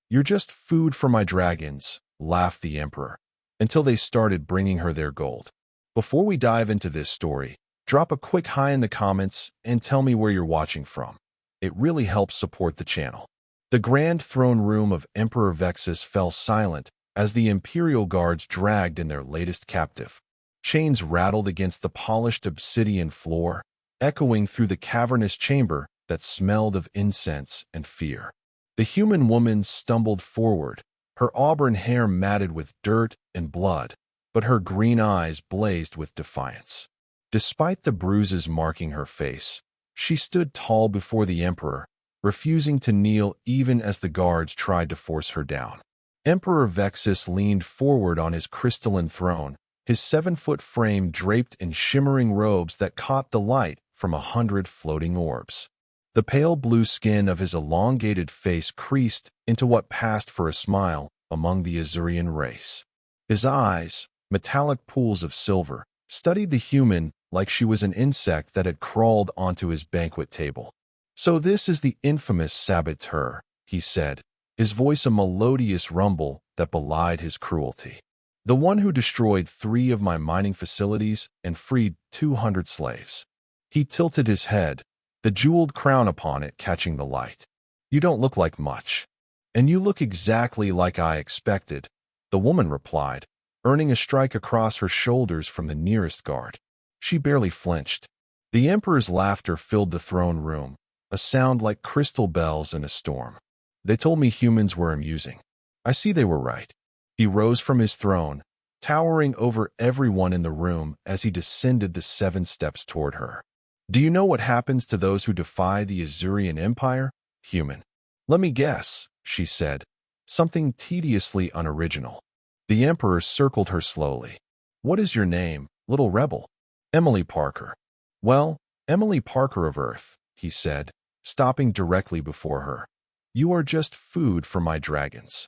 "You're just food for my dragons," laughed the Emperor, until they started bringing her their gold. Before we dive into this story, drop a quick hi in the comments and tell me where you're watching from. It really helps support the channel. The grand throne room of Emperor Vexus fell silent as the Imperial Guards dragged in their latest captive. Chains rattled against the polished obsidian floor, echoing through the cavernous chamber that smelled of incense and fear. The human woman stumbled forward, her auburn hair matted with dirt and blood, but her green eyes blazed with defiance. Despite the bruises marking her face, she stood tall before the Emperor, refusing to kneel even as the guards tried to force her down. Emperor Vexus leaned forward on his crystalline throne, his 7-foot frame draped in shimmering robes that caught the light from 100 floating orbs. The pale blue skin of his elongated face creased into what passed for a smile among the Azurian race. His eyes, metallic pools of silver, studied the human like she was an insect that had crawled onto his banquet table. "So this is the infamous saboteur," he said, his voice a melodious rumble that belied his cruelty. "The one who destroyed 3 of my mining facilities and freed 200 slaves." He tilted his head, the jeweled crown upon it catching the light. "You don't look like much." "And you look exactly like I expected," the woman replied, earning a strike across her shoulders from the nearest guard. She barely flinched. The Emperor's laughter filled the throne room, a sound like crystal bells in a storm. "They told me humans were amusing. I see they were right." He rose from his throne, towering over everyone in the room as he descended the 7 steps toward her. "Do you know what happens to those who defy the Azurian Empire, human?" "Let me guess," she said, something tediously unoriginal. The Emperor circled her slowly. "What is your name, little rebel?" "Emily Parker." "Well, Emily Parker of Earth," he said, stopping directly before her. "You are just food for my dragons."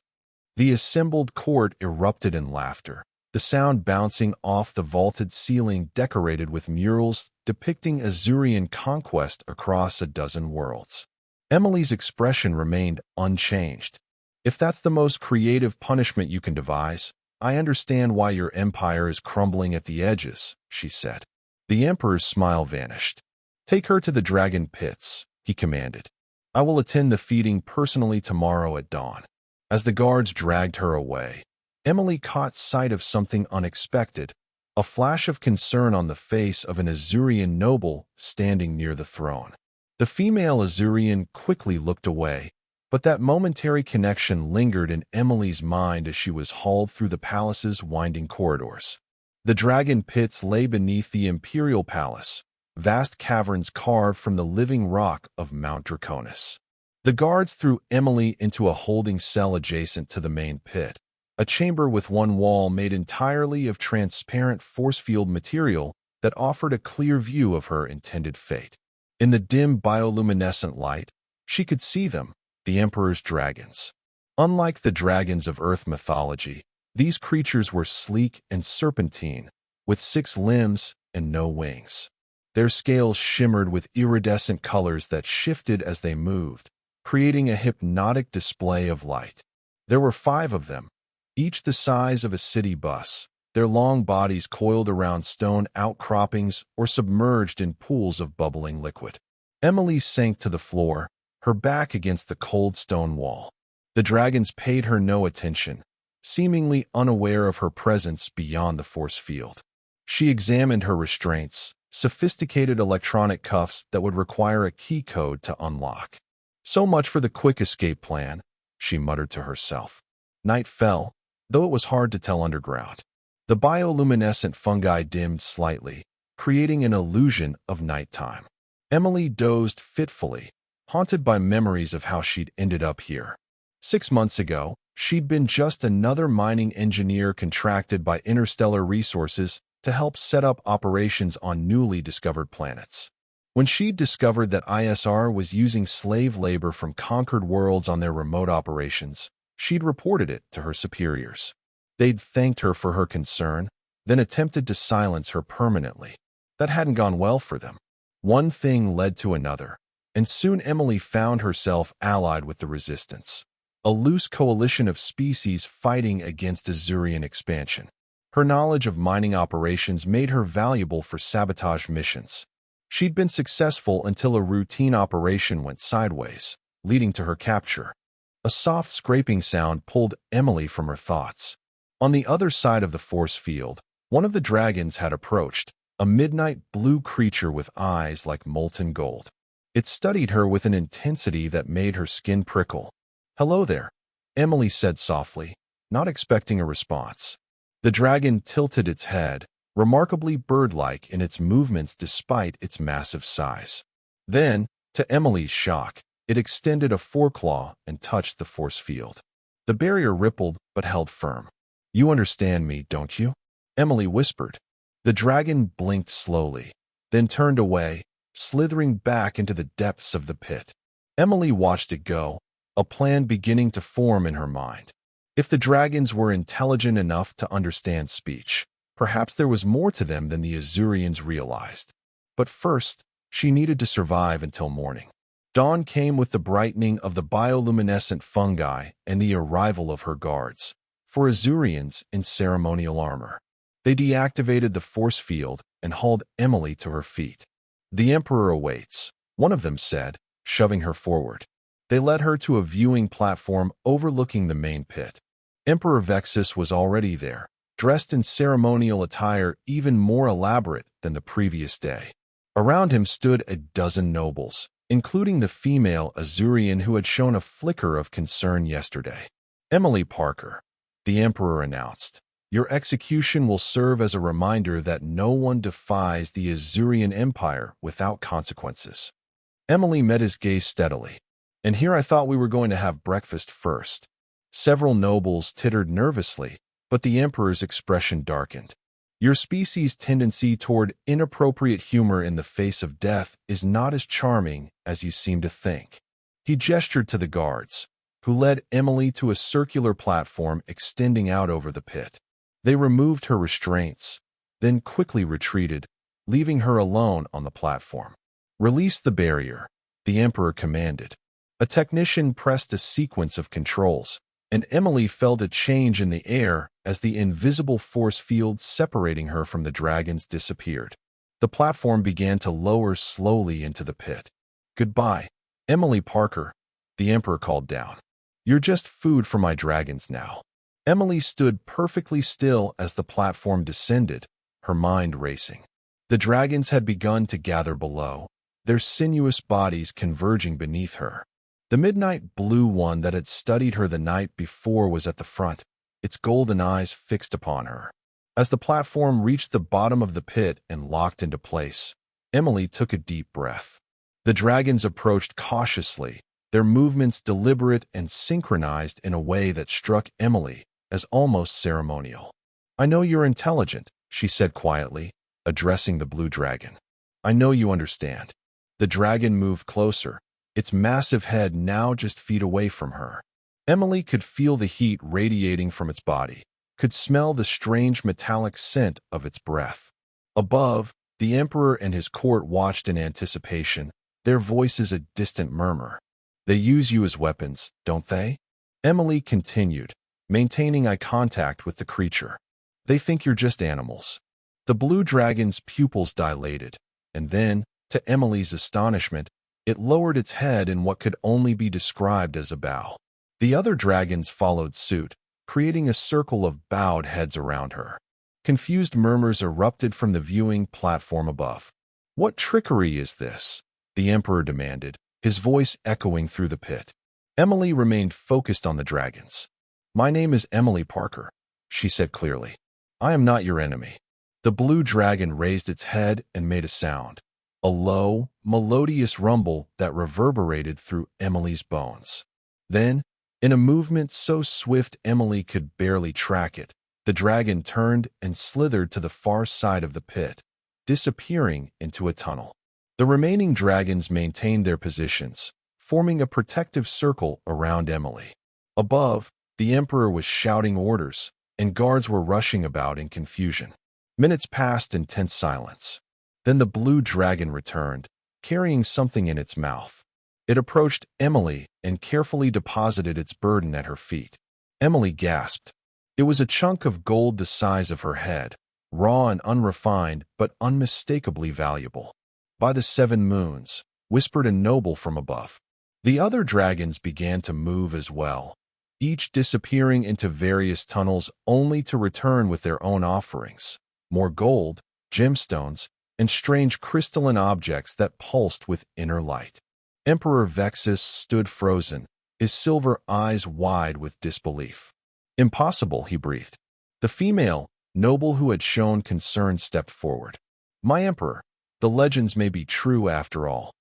The assembled court erupted in laughter, the sound bouncing off the vaulted ceiling decorated with murals depicting Azurian conquest across a dozen worlds. Emily's expression remained unchanged. "If that's the most creative punishment you can devise, I understand why your empire is crumbling at the edges," she said. The Emperor's smile vanished. "Take her to the dragon pits," he commanded. "I will attend the feeding personally tomorrow at dawn." As the guards dragged her away, Emily caught sight of something unexpected, a flash of concern on the face of an Azurian noble standing near the throne. The female Azurian quickly looked away, but that momentary connection lingered in Emily's mind as she was hauled through the palace's winding corridors. The dragon pits lay beneath the imperial palace, vast caverns carved from the living rock of Mount Draconis. The guards threw Emily into a holding cell adjacent to the main pit, a chamber with one wall made entirely of transparent force field material that offered a clear view of her intended fate. In the dim bioluminescent light, she could see them, the Emperor's dragons. Unlike the dragons of Earth mythology, these creatures were sleek and serpentine, with 6 limbs and no wings. Their scales shimmered with iridescent colors that shifted as they moved, creating a hypnotic display of light. There were 5 of them, each the size of a city bus, their long bodies coiled around stone outcroppings or submerged in pools of bubbling liquid. Emily sank to the floor, her back against the cold stone wall. The dragons paid her no attention, seemingly unaware of her presence beyond the force field. She examined her restraints, sophisticated electronic cuffs that would require a key code to unlock. "So much for the quick escape plan," she muttered to herself. Night fell, though it was hard to tell underground. The bioluminescent fungi dimmed slightly, creating an illusion of nighttime. Emily dozed fitfully, haunted by memories of how she'd ended up here. 6 months ago, she'd been just another mining engineer contracted by Interstellar Resources to help set up operations on newly discovered planets. When she'd discovered that ISR was using slave labor from conquered worlds on their remote operations, she'd reported it to her superiors. They'd thanked her for her concern, then attempted to silence her permanently. That hadn't gone well for them. One thing led to another, and soon Emily found herself allied with the resistance. a loose coalition of species fighting against Azurian expansion. Her knowledge of mining operations made her valuable for sabotage missions. She'd been successful until a routine operation went sideways, leading to her capture. A soft scraping sound pulled Emily from her thoughts. On the other side of the force field, one of the dragons had approached, a midnight blue creature with eyes like molten gold. It studied her with an intensity that made her skin prickle. "Hello there," Emily said softly, not expecting a response. The dragon tilted its head, remarkably bird-like in its movements despite its massive size. Then, to Emily's shock, it extended a foreclaw and touched the force field. The barrier rippled but held firm. "You understand me, don't you?" Emily whispered. The dragon blinked slowly, then turned away, slithering back into the depths of the pit. Emily watched it go, a plan beginning to form in her mind. If the dragons were intelligent enough to understand speech, perhaps there was more to them than the Azurians realized. But first, she needed to survive until morning. Dawn came with the brightening of the bioluminescent fungi and the arrival of her guards, for Azurians in ceremonial armor. They deactivated the force field and hauled Emily to her feet. "The Emperor awaits," one of them said, shoving her forward. They led her to a viewing platform overlooking the main pit. Emperor Vexus was already there, dressed in ceremonial attire even more elaborate than the previous day. Around him stood a dozen nobles, including the female Azurian who had shown a flicker of concern yesterday. "Emily Parker," the Emperor announced. "Your execution will serve as a reminder that no one defies the Azurian Empire without consequences." Emily met his gaze steadily. "And here I thought we were going to have breakfast first." Several nobles tittered nervously, but the Emperor's expression darkened. "Your species' tendency toward inappropriate humor in the face of death is not as charming as you seem to think." He gestured to the guards, who led Emily to a circular platform extending out over the pit. They removed her restraints, then quickly retreated, leaving her alone on the platform. "Release the barrier," the Emperor commanded. A technician pressed a sequence of controls, and Emily felt a change in the air as the invisible force field separating her from the dragons disappeared. The platform began to lower slowly into the pit. "Goodbye, Emily Parker," the Emperor called down. "You're just food for my dragons now." Emily stood perfectly still as the platform descended, her mind racing. The dragons had begun to gather below, their sinuous bodies converging beneath her. The midnight blue one that had studied her the night before was at the front, its golden eyes fixed upon her. As the platform reached the bottom of the pit and locked into place, Emily took a deep breath. The dragons approached cautiously, their movements deliberate and synchronized in a way that struck Emily as almost ceremonial. "I know you're intelligent," she said quietly, addressing the blue dragon. "I know you understand." The dragon moved closer, its massive head now just feet away from her. Emily could feel the heat radiating from its body, could smell the strange metallic scent of its breath. Above, the Emperor and his court watched in anticipation, their voices a distant murmur. "They use you as weapons, don't they?" Emily continued, maintaining eye contact with the creature. "They think you're just animals." The blue dragon's pupils dilated, and then, to Emily's astonishment, it lowered its head in what could only be described as a bow. The other dragons followed suit, creating a circle of bowed heads around her. Confused murmurs erupted from the viewing platform above. "What trickery is this?" the Emperor demanded, his voice echoing through the pit. Emily remained focused on the dragons. "My name is Emily Parker," she said clearly. "I am not your enemy." The blue dragon raised its head and made a sound, a low, melodious rumble that reverberated through Emily's bones. Then, in a movement so swift Emily could barely track it, the dragon turned and slithered to the far side of the pit, disappearing into a tunnel. The remaining dragons maintained their positions, forming a protective circle around Emily. Above, the Emperor was shouting orders, and guards were rushing about in confusion. Minutes passed in tense silence. Then the blue dragon returned, carrying something in its mouth. It approached Emily and carefully deposited its burden at her feet. Emily gasped. It was a chunk of gold the size of her head, raw and unrefined, but unmistakably valuable. "By the 7 moons," whispered a noble from above. The other dragons began to move as well, each disappearing into various tunnels only to return with their own offerings, more gold, gemstones, and strange crystalline objects that pulsed with inner light. Emperor Vexus stood frozen, his silver eyes wide with disbelief. "Impossible," he breathed. The female noble who had shown concern stepped forward. "My emperor, the legends may be true after all."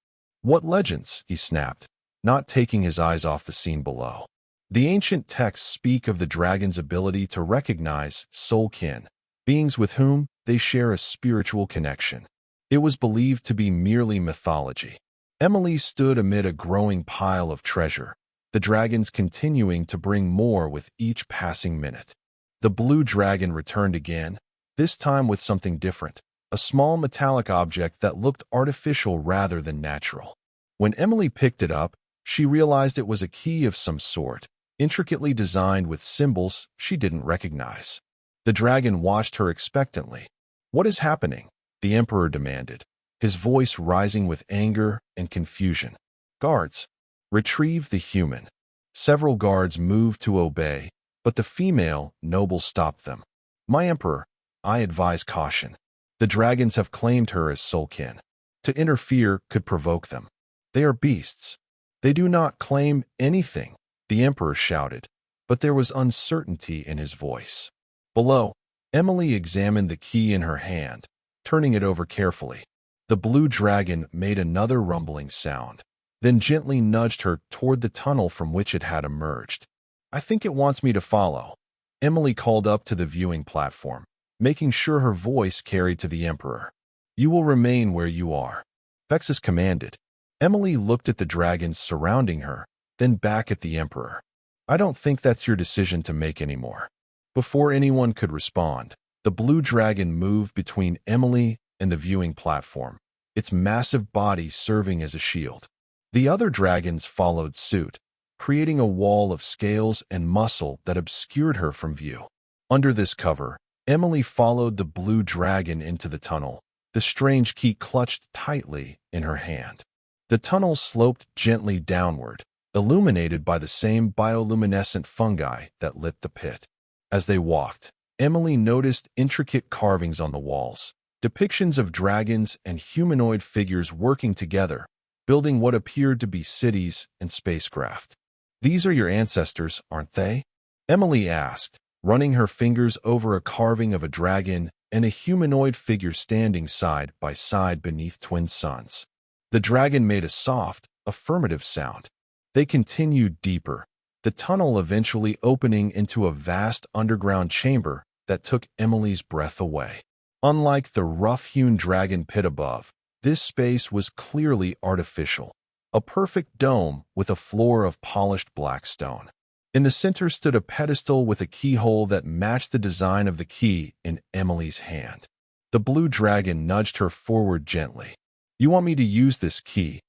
"What legends?" he snapped, not taking his eyes off the scene below. "The ancient texts speak of the dragon's ability to recognize soul kin, beings with whom they share a spiritual connection. It was believed to be merely mythology." Emily stood amid a growing pile of treasure, the dragons continuing to bring more with each passing minute. The blue dragon returned again, this time with something different, a small metallic object that looked artificial rather than natural. When Emily picked it up, she realized it was a key of some sort, intricately designed with symbols she didn't recognize. The dragon watched her expectantly. "What is happening?" the emperor demanded, his voice rising with anger and confusion. "Guards, retrieve the human." Several guards moved to obey, but the female noble stopped them. "My emperor, I advise caution. The dragons have claimed her as soulkin. To interfere could provoke them. They are beasts." "They do not claim anything," the emperor shouted, but there was uncertainty in his voice. Below, Emily examined the key in her hand, turning it over carefully. The blue dragon made another rumbling sound, then gently nudged her toward the tunnel from which it had emerged. "I think it wants me to follow," Emily called up to the viewing platform, making sure her voice carried to the emperor. "You will remain where you are," Vexus commanded. Emily looked at the dragons surrounding her, then back at the emperor. "I don't think that's your decision to make anymore." Before anyone could respond, the blue dragon moved between Emily and the viewing platform, its massive body serving as a shield. The other dragons followed suit, creating a wall of scales and muscle that obscured her from view. Under this cover, Emily followed the blue dragon into the tunnel, the strange key clutched tightly in her hand. The tunnel sloped gently downward, illuminated by the same bioluminescent fungi that lit the pit. As they walked, Emily noticed intricate carvings on the walls, depictions of dragons and humanoid figures working together, building what appeared to be cities and spacecraft. "These are your ancestors, aren't they?" Emily asked, running her fingers over a carving of a dragon and a humanoid figure standing side by side beneath twin suns. The dragon made a soft, affirmative sound. They continued deeper, the tunnel eventually opening into a vast underground chamber that took Emily's breath away. Unlike the rough-hewn dragon pit above, this space was clearly artificial, a perfect dome with a floor of polished black stone. In the center stood a pedestal with a keyhole that matched the design of the key in Emily's hand. The blue dragon nudged her forward gently. "You want me to use this key?"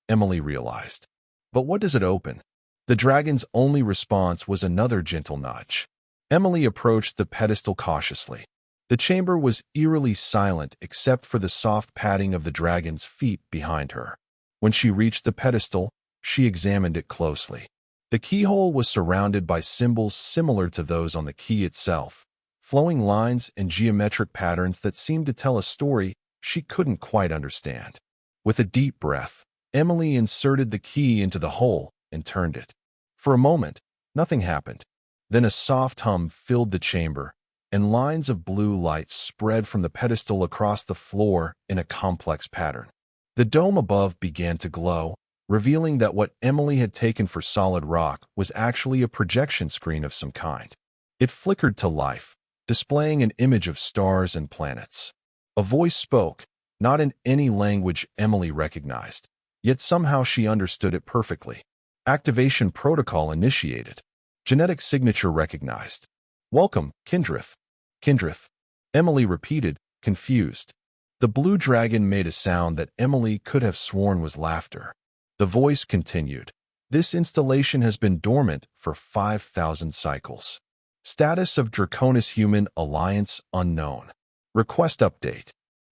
Emily realized. "But what does it open?" The dragon's only response was another gentle nudge. Emily approached the pedestal cautiously. The chamber was eerily silent except for the soft padding of the dragon's feet behind her. When she reached the pedestal, she examined it closely. The keyhole was surrounded by symbols similar to those on the key itself, flowing lines and geometric patterns that seemed to tell a story she couldn't quite understand. With a deep breath, Emily inserted the key into the hole and turned it. For a moment, nothing happened. Then a soft hum filled the chamber, and lines of blue light spread from the pedestal across the floor in a complex pattern. The dome above began to glow, revealing that what Emily had taken for solid rock was actually a projection screen of some kind. It flickered to life, displaying an image of stars and planets. A voice spoke, not in any language Emily recognized, yet somehow she understood it perfectly. Activation protocol initiated. Genetic signature recognized. "Welcome, Kindrith." "Kindrith," Emily repeated, confused. The blue dragon made a sound that Emily could have sworn was laughter. The voice continued. This installation has been dormant for 5,000 cycles. Status of Draconis Human Alliance unknown. Request update.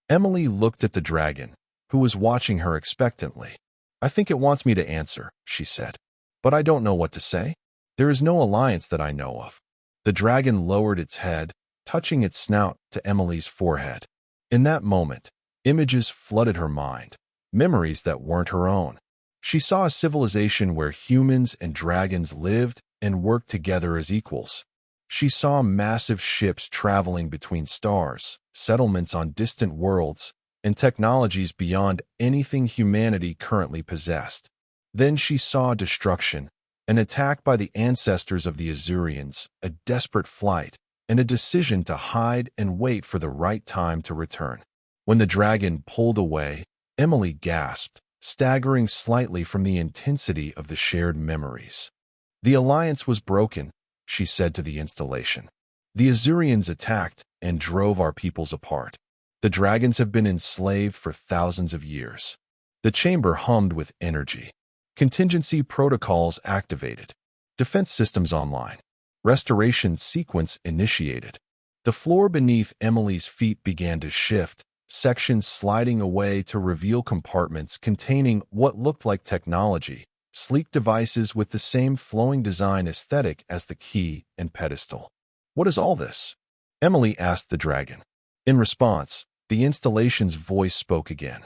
Emily looked at the dragon, who was watching her expectantly. I think it wants me to answer, she said. But I don't know what to say. There is no alliance that I know of. The dragon lowered its head, touching its snout to Emily's forehead. In that moment, images flooded her mind, memories that weren't her own. She saw a civilization where humans and dragons lived and worked together as equals. She saw massive ships traveling between stars, settlements on distant worlds, and technologies beyond anything humanity currently possessed. Then she saw destruction, an attack by the ancestors of the Azurians, a desperate flight, and a decision to hide and wait for the right time to return. When the dragon pulled away, Emily gasped, staggering slightly from the intensity of the shared memories. The alliance was broken, she said to the installation. The Azurians attacked and drove our peoples apart. The dragons have been enslaved for thousands of years. The chamber hummed with energy. Contingency protocols activated. Defense systems online. Restoration sequence initiated. The floor beneath Emily's feet began to shift, sections sliding away to reveal compartments containing what looked like technology, sleek devices with the same flowing design aesthetic as the key and pedestal. What is all this? Emily asked the dragon. In response, the installation's voice spoke again.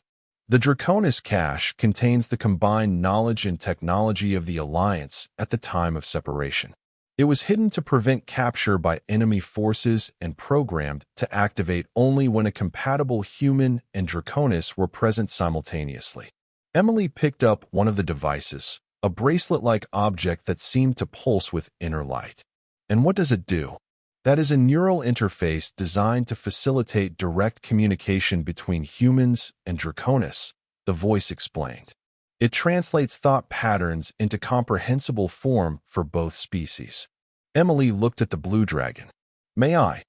The Draconis cache contains the combined knowledge and technology of the Alliance at the time of separation. It was hidden to prevent capture by enemy forces and programmed to activate only when a compatible human and Draconis were present simultaneously. Emily picked up one of the devices, a bracelet-like object that seemed to pulse with inner light. And what does it do? That is a neural interface designed to facilitate direct communication between humans and Draconis, the voice explained. It translates thought patterns into comprehensible form for both species. Emily looked at the blue dragon. May I?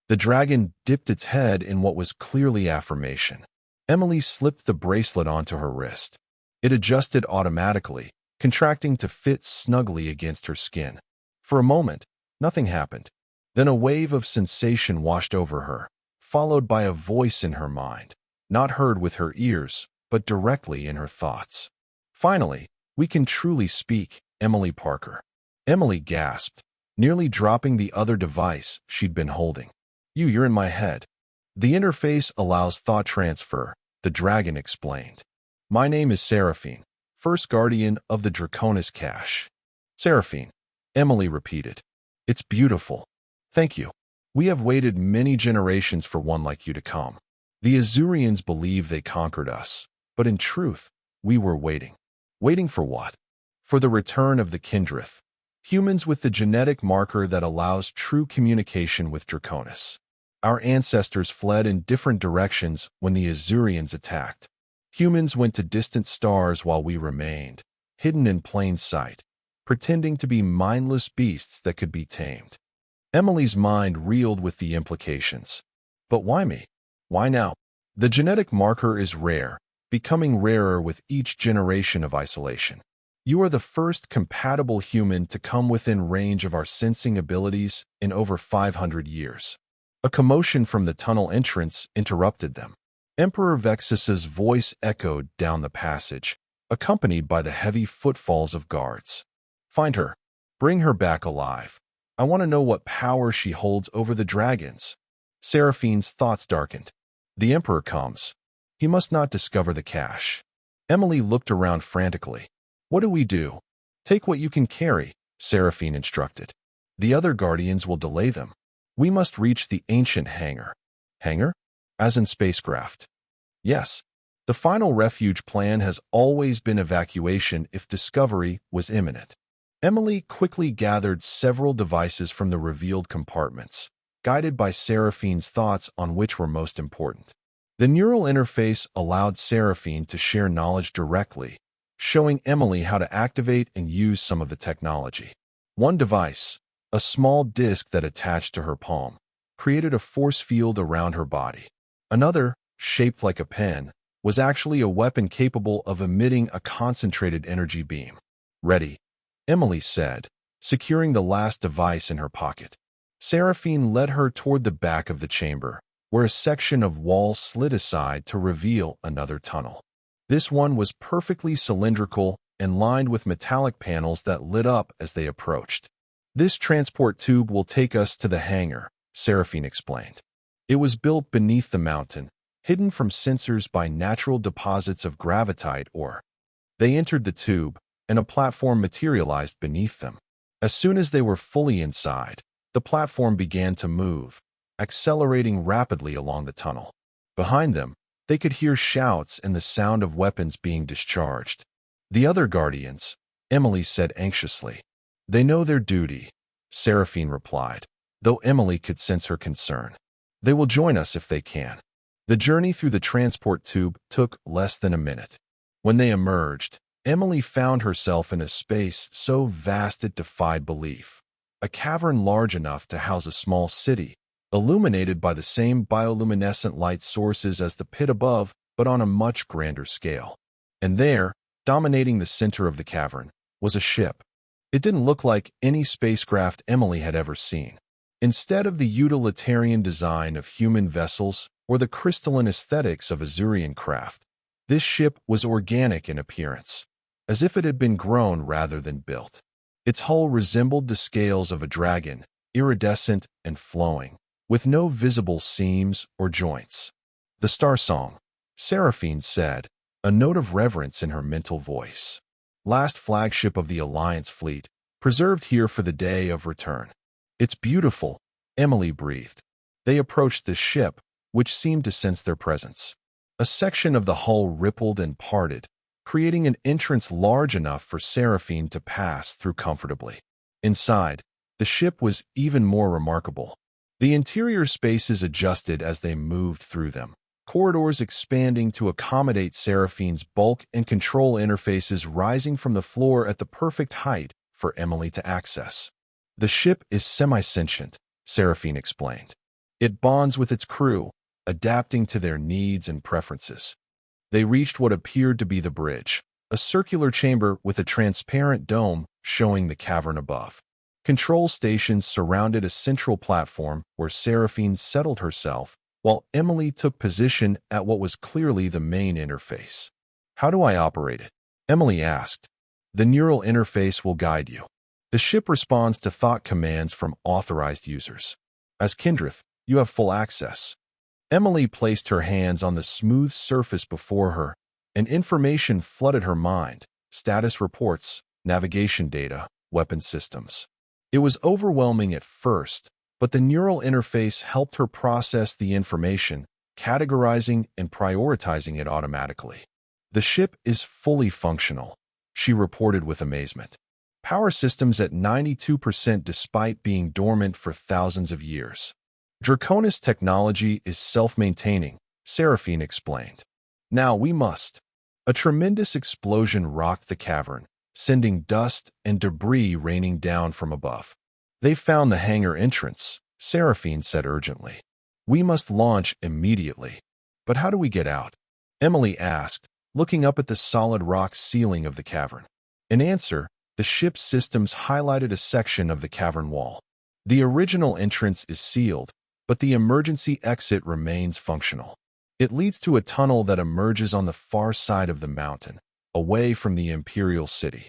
The dragon dipped its head in what was clearly affirmation. Emily slipped the bracelet onto her wrist. It adjusted automatically, contracting to fit snugly against her skin. For a moment, nothing happened. Then a wave of sensation washed over her, followed by a voice in her mind, not heard with her ears, but directly in her thoughts. Finally, we can truly speak, Emily Parker. Emily gasped, nearly dropping the other device she'd been holding. You're in my head. The interface allows thought transfer, the dragon explained. My name is Seraphine, first guardian of the Draconis cache. Seraphine, Emily repeated. It's beautiful. Thank you. We have waited many generations for one like you to come. The Azurians believe they conquered us, but in truth, we were waiting. Waiting for what? For the return of the Kindreth, humans with the genetic marker that allows true communication with Draconis. Our ancestors fled in different directions when the Azurians attacked. Humans went to distant stars while we remained, hidden in plain sight, pretending to be mindless beasts that could be tamed. Emily's mind reeled with the implications. But why me? Why now? The genetic marker is rare, becoming rarer with each generation of isolation. You are the first compatible human to come within range of our sensing abilities in over 500 years. A commotion from the tunnel entrance interrupted them. Emperor Vexus's voice echoed down the passage, accompanied by the heavy footfalls of guards. Find her. Bring her back alive. I want to know what power she holds over the dragons. Seraphine's thoughts darkened. The Emperor comes. He must not discover the cache. Emily looked around frantically. What do we do? Take what you can carry, Seraphine instructed. The other guardians will delay them. We must reach the ancient hangar. Hangar? As in spacecraft. Yes. The final refuge plan has always been evacuation if discovery was imminent. Emily quickly gathered several devices from the revealed compartments, guided by Seraphine's thoughts on which were most important. The neural interface allowed Seraphine to share knowledge directly, showing Emily how to activate and use some of the technology. One device, a small disc that attached to her palm, created a force field around her body. Another, shaped like a pen, was actually a weapon capable of emitting a concentrated energy beam. "Ready," Emily said, securing the last device in her pocket. Seraphine led her toward the back of the chamber, where a section of wall slid aside to reveal another tunnel. This one was perfectly cylindrical and lined with metallic panels that lit up as they approached. "This transport tube will take us to the hangar," Seraphine explained. It was built beneath the mountain, hidden from sensors by natural deposits of gravitite ore. They entered the tube, and a platform materialized beneath them. As soon as they were fully inside, the platform began to move, accelerating rapidly along the tunnel. Behind them, they could hear shouts and the sound of weapons being discharged. "The other Guardians," Emily said anxiously. "They know their duty," Seraphine replied, though Emily could sense her concern. "They will join us if they can." The journey through the transport tube took less than a minute. When they emerged, Emily found herself in a space so vast it defied belief. A cavern large enough to house a small city, illuminated by the same bioluminescent light sources as the pit above, but on a much grander scale. And there, dominating the center of the cavern, was a ship. It didn't look like any spacecraft Emily had ever seen. Instead of the utilitarian design of human vessels or the crystalline aesthetics of Azurian craft, this ship was organic in appearance, as if it had been grown rather than built. Its hull resembled the scales of a dragon, iridescent and flowing, with no visible seams or joints. "The Star Song," Seraphine said, a note of reverence in her mental voice. "Last flagship of the Alliance fleet, preserved here for the day of return." "It's beautiful," Emily breathed. They approached the ship, which seemed to sense their presence. A section of the hull rippled and parted, creating an entrance large enough for Seraphine to pass through comfortably. Inside, the ship was even more remarkable. The interior spaces adjusted as they moved through them, corridors expanding to accommodate Seraphine's bulk and control interfaces rising from the floor at the perfect height for Emily to access. "The ship is semi-sentient," Seraphine explained. "It bonds with its crew, adapting to their needs and preferences." They reached what appeared to be the bridge, a circular chamber with a transparent dome showing the cavern above. Control stations surrounded a central platform where Seraphine settled herself, while Emily took position at what was clearly the main interface. "How do I operate it?" Emily asked. "The neural interface will guide you. The ship responds to thought commands from authorized users. As Kindrith, you have full access." Emily placed her hands on the smooth surface before her, and information flooded her mind: status reports, navigation data, weapon systems. It was overwhelming at first, but the neural interface helped her process the information, categorizing and prioritizing it automatically. "The ship is fully functional," she reported with amazement. "Power systems at 92% despite being dormant for thousands of years. Draconis technology is self-maintaining," Seraphine explained. "Now we must." A tremendous explosion rocked the cavern, sending dust and debris raining down from above. "They found the hangar entrance," Seraphine said urgently. "We must launch immediately." "But how do we get out?" Emily asked, looking up at the solid rock ceiling of the cavern. In answer, the ship's systems highlighted a section of the cavern wall. "The original entrance is sealed, but the emergency exit remains functional. It leads to a tunnel that emerges on the far side of the mountain, away from the Imperial City."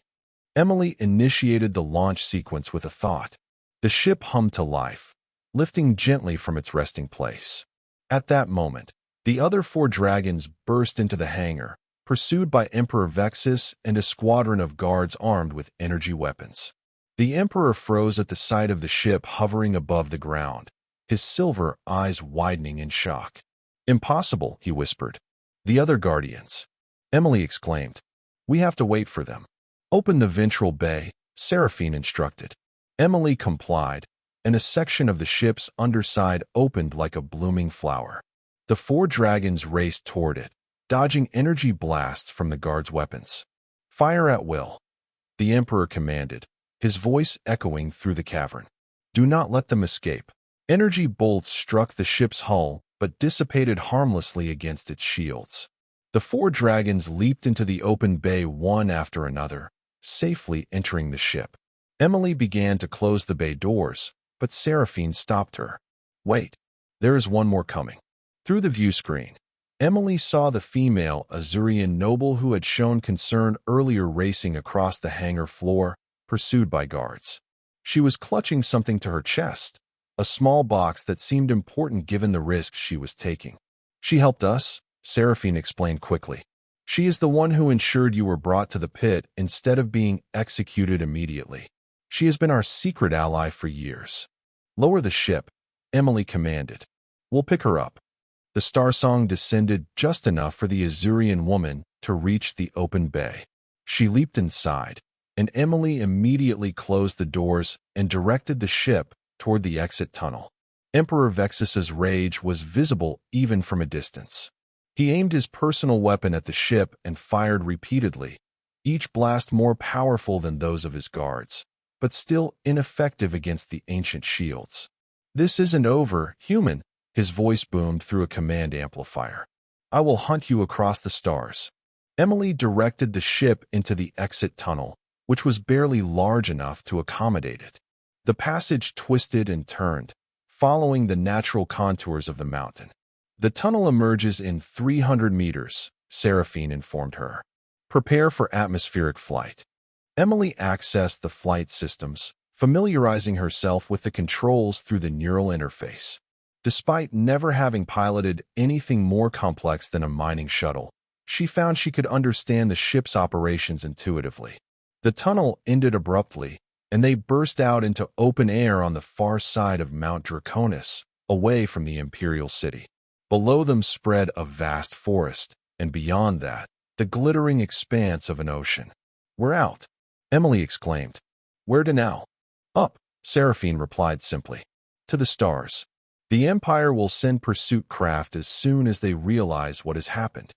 Emily initiated the launch sequence with a thought. The ship hummed to life, lifting gently from its resting place. At that moment, the other 4 dragons burst into the hangar, pursued by Emperor Vexus and a squadron of guards armed with energy weapons. The Emperor froze at the sight of the ship hovering above the ground, his silver eyes widening in shock. "Impossible," he whispered. "The other Guardians," Emily exclaimed. "We have to wait for them." "Open the ventral bay," Seraphine instructed. Emily complied, and a section of the ship's underside opened like a blooming flower. The 4 dragons raced toward it, dodging energy blasts from the guards' weapons. "Fire at will," the Emperor commanded, his voice echoing through the cavern. "Do not let them escape." Energy bolts struck the ship's hull, but dissipated harmlessly against its shields. The 4 dragons leaped into the open bay one after another, safely entering the ship. Emily began to close the bay doors, but Seraphine stopped her. Wait, there is one more coming. Through the view screen, Emily saw the female Azurian noble who had shown concern earlier racing across the hangar floor, pursued by guards. She was clutching something to her chest, a small box that seemed important given the risks she was taking. She helped us, Seraphine explained quickly. She is the one who ensured you were brought to the pit instead of being executed immediately. She has been our secret ally for years. Lower the ship, Emily commanded. We'll pick her up. The star song descended just enough for the Azurian woman to reach the open bay. She leaped inside, and Emily immediately closed the doors and directed the ship toward the exit tunnel. Emperor Vexus's rage was visible even from a distance. He aimed his personal weapon at the ship and fired repeatedly, each blast more powerful than those of his guards, but still ineffective against the ancient shields. "This isn't over, human," his voice boomed through a command amplifier. "I will hunt you across the stars." Emily directed the ship into the exit tunnel, which was barely large enough to accommodate it. The passage twisted and turned, following the natural contours of the mountain. "The tunnel emerges in 300 meters, Seraphine informed her. "Prepare for atmospheric flight." Emily accessed the flight systems, familiarizing herself with the controls through the neural interface. Despite never having piloted anything more complex than a mining shuttle, she found she could understand the ship's operations intuitively. The tunnel ended abruptly, and they burst out into open air on the far side of Mount Draconis, away from the Imperial City. Below them spread a vast forest, and beyond that, the glittering expanse of an ocean. "We're out," Emily exclaimed. "Where to now?" "Up," Seraphine replied simply. "To the stars. The Empire will send pursuit craft as soon as they realize what has happened."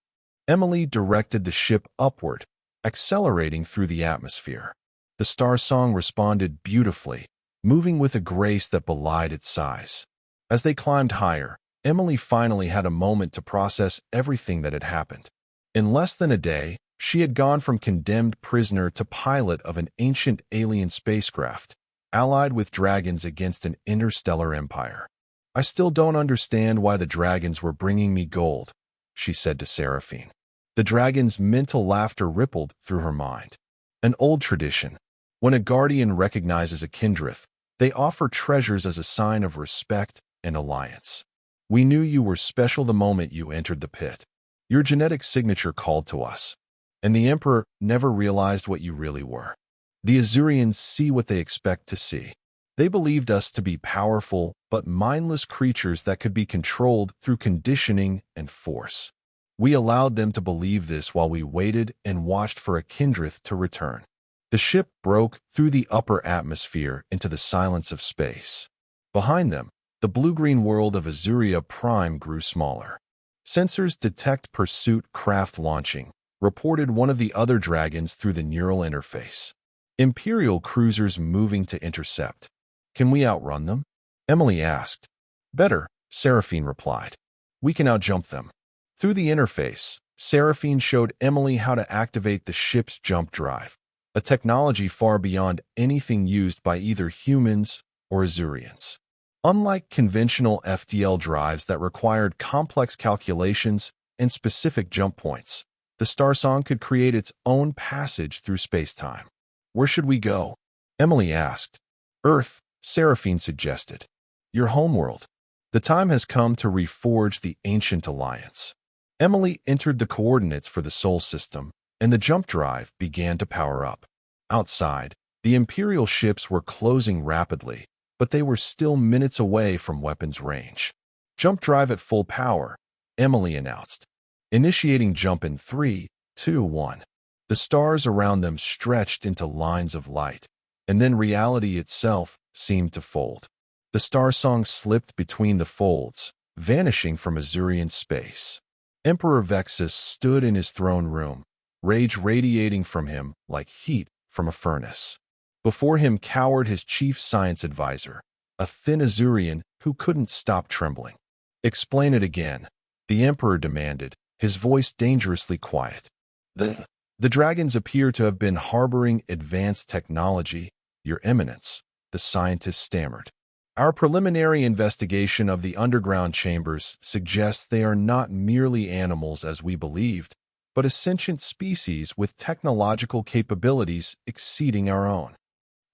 Emily directed the ship upward, accelerating through the atmosphere. The star song responded beautifully, moving with a grace that belied its size. As they climbed higher, Emily finally had a moment to process everything that had happened. In less than a day, she had gone from condemned prisoner to pilot of an ancient alien spacecraft, allied with dragons against an interstellar empire. "I still don't understand why the dragons were bringing me gold," she said to Seraphine. The dragon's mental laughter rippled through her mind. "An old tradition. When a guardian recognizes a kindred, they offer treasures as a sign of respect and alliance. We knew you were special the moment you entered the pit. Your genetic signature called to us. And the Emperor never realized what you really were. The Azurians see what they expect to see. They believed us to be powerful but mindless creatures that could be controlled through conditioning and force. We allowed them to believe this while we waited and watched for a kindred to return." The ship broke through the upper atmosphere into the silence of space. Behind them, the blue-green world of Azuria Prime grew smaller. "Sensors detect pursuit craft launching," reported one of the other dragons through the neural interface. "Imperial cruisers moving to intercept. Can we outrun them?" Emily asked. "Better," Seraphine replied. "We can outjump them." Through the interface, Seraphine showed Emily how to activate the ship's jump drive, a technology far beyond anything used by either humans or Azurians. Unlike conventional FTL drives that required complex calculations and specific jump points, the Starsong could create its own passage through space-time. "Where should we go?" Emily asked. "Earth," Seraphine suggested. "Your homeworld. The time has come to reforge the ancient alliance." Emily entered the coordinates for the Sol system, and the jump drive began to power up. Outside, the Imperial ships were closing rapidly, but they were still minutes away from weapons range. "Jump drive at full power," Emily announced. "Initiating jump in 3, 2, 1. The stars around them stretched into lines of light, and then reality itself seemed to fold. The star song slipped between the folds, vanishing from Azurian space. Emperor Vexus stood in his throne room, rage radiating from him like heat from a furnace. Before him cowered his chief science advisor, a thin Azurian who couldn't stop trembling. "Explain it again," the Emperor demanded, his voice dangerously quiet. The dragons appear to have been harboring advanced technology, Your Eminence, the scientist stammered. Our preliminary investigation of the underground chambers suggests they are not merely animals as we believed, but a sentient species with technological capabilities exceeding our own.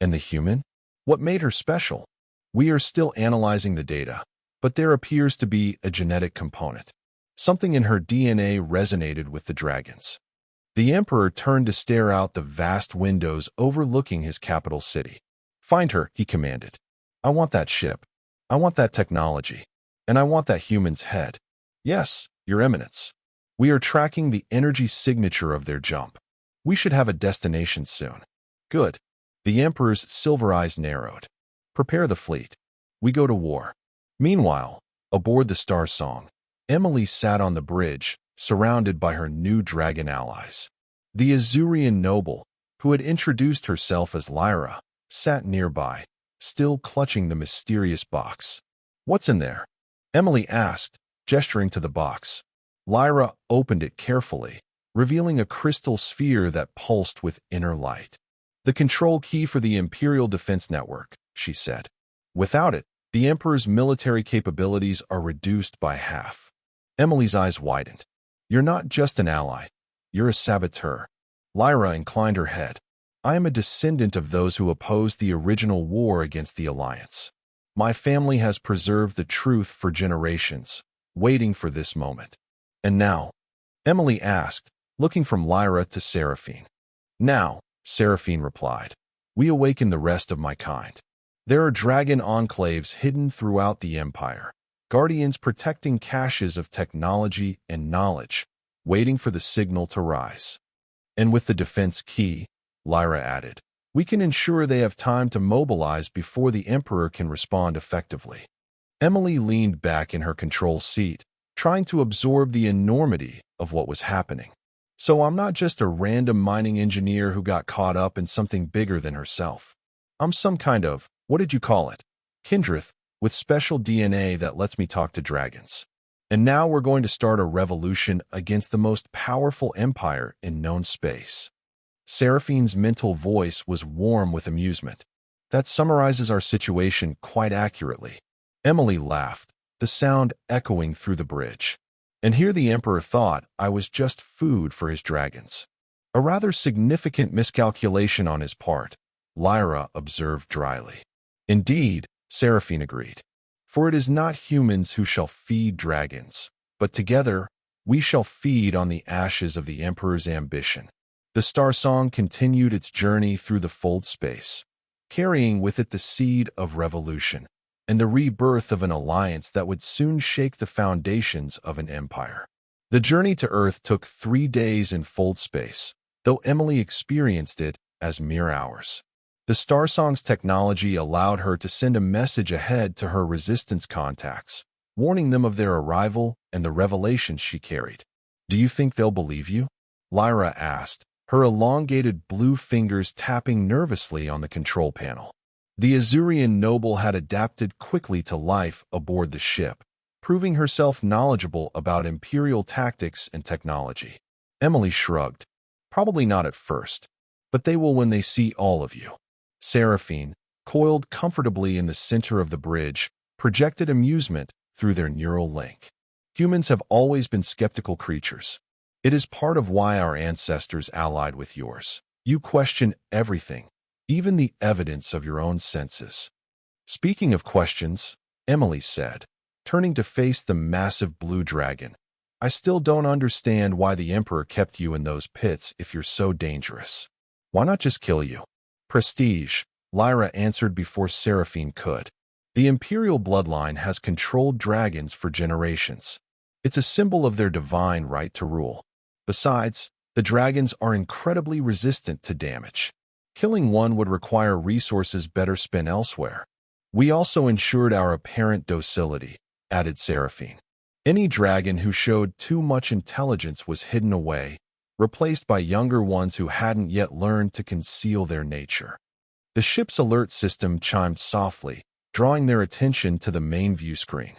And the human? What made her special? We are still analyzing the data, but there appears to be a genetic component. Something in her DNA resonated with the dragons. The Emperor turned to stare out the vast windows overlooking his capital city. Find her, he commanded. I want that ship. I want that technology. And I want that human's head. Yes, Your Eminence. We are tracking the energy signature of their jump. We should have a destination soon. Good. The Emperor's silver eyes narrowed. Prepare the fleet. We go to war. Meanwhile, aboard the Star Song, Emily sat on the bridge, surrounded by her new dragon allies. The Azurian noble, who had introduced herself as Lyra, sat nearby, still clutching the mysterious box. What's in there? Emily asked, gesturing to the box. Lyra opened it carefully, revealing a crystal sphere that pulsed with inner light. The control key for the Imperial Defense Network, she said. Without it, the Emperor's military capabilities are reduced by half. Emily's eyes widened. You're not just an ally. You're a saboteur. Lyra inclined her head. I am a descendant of those who opposed the original war against the Alliance. My family has preserved the truth for generations, waiting for this moment. And now? Emily asked, looking from Lyra to Seraphine. Now, Seraphine replied, we awaken the rest of my kind. There are dragon enclaves hidden throughout the Empire, guardians protecting caches of technology and knowledge, waiting for the signal to rise. And with the defense key, Lyra added, we can ensure they have time to mobilize before the Emperor can respond effectively. Emily leaned back in her control seat, trying to absorb the enormity of what was happening. So I'm not just a random mining engineer who got caught up in something bigger than herself. I'm some kind of, what did you call it? Kindred, with special DNA that lets me talk to dragons. And now we're going to start a revolution against the most powerful empire in known space. Seraphine's mental voice was warm with amusement. That summarizes our situation quite accurately. Emily laughed, the sound echoing through the bridge. And here the Emperor thought I was just food for his dragons. A rather significant miscalculation on his part, Lyra observed dryly. Indeed, Seraphine agreed. For it is not humans who shall feed dragons, but together we shall feed on the ashes of the Emperor's ambition. The Star Song continued its journey through the fold space, carrying with it the seed of revolution and the rebirth of an alliance that would soon shake the foundations of an empire. The journey to Earth took 3 days in fold space, though Emily experienced it as mere hours. The Star Song's technology allowed her to send a message ahead to her resistance contacts, warning them of their arrival and the revelations she carried. Do you think they'll believe you? Lyra asked, her elongated blue fingers tapping nervously on the control panel. The Azurian noble had adapted quickly to life aboard the ship, proving herself knowledgeable about Imperial tactics and technology. Emily shrugged. Probably not at first, but they will when they see all of you. Seraphine, coiled comfortably in the center of the bridge, projected amusement through their neural link. Humans have always been skeptical creatures. It is part of why our ancestors allied with yours. You question everything, even the evidence of your own senses. Speaking of questions, Emily said, turning to face the massive blue dragon, I still don't understand why the Emperor kept you in those pits if you're so dangerous. Why not just kill you? Prestige, Lyra answered before Seraphine could. The Imperial bloodline has controlled dragons for generations. It's a symbol of their divine right to rule. Besides, the dragons are incredibly resistant to damage. Killing one would require resources better spent elsewhere. We also ensured our apparent docility, added Seraphine. Any dragon who showed too much intelligence was hidden away, replaced by younger ones who hadn't yet learned to conceal their nature. The ship's alert system chimed softly, drawing their attention to the main view screen.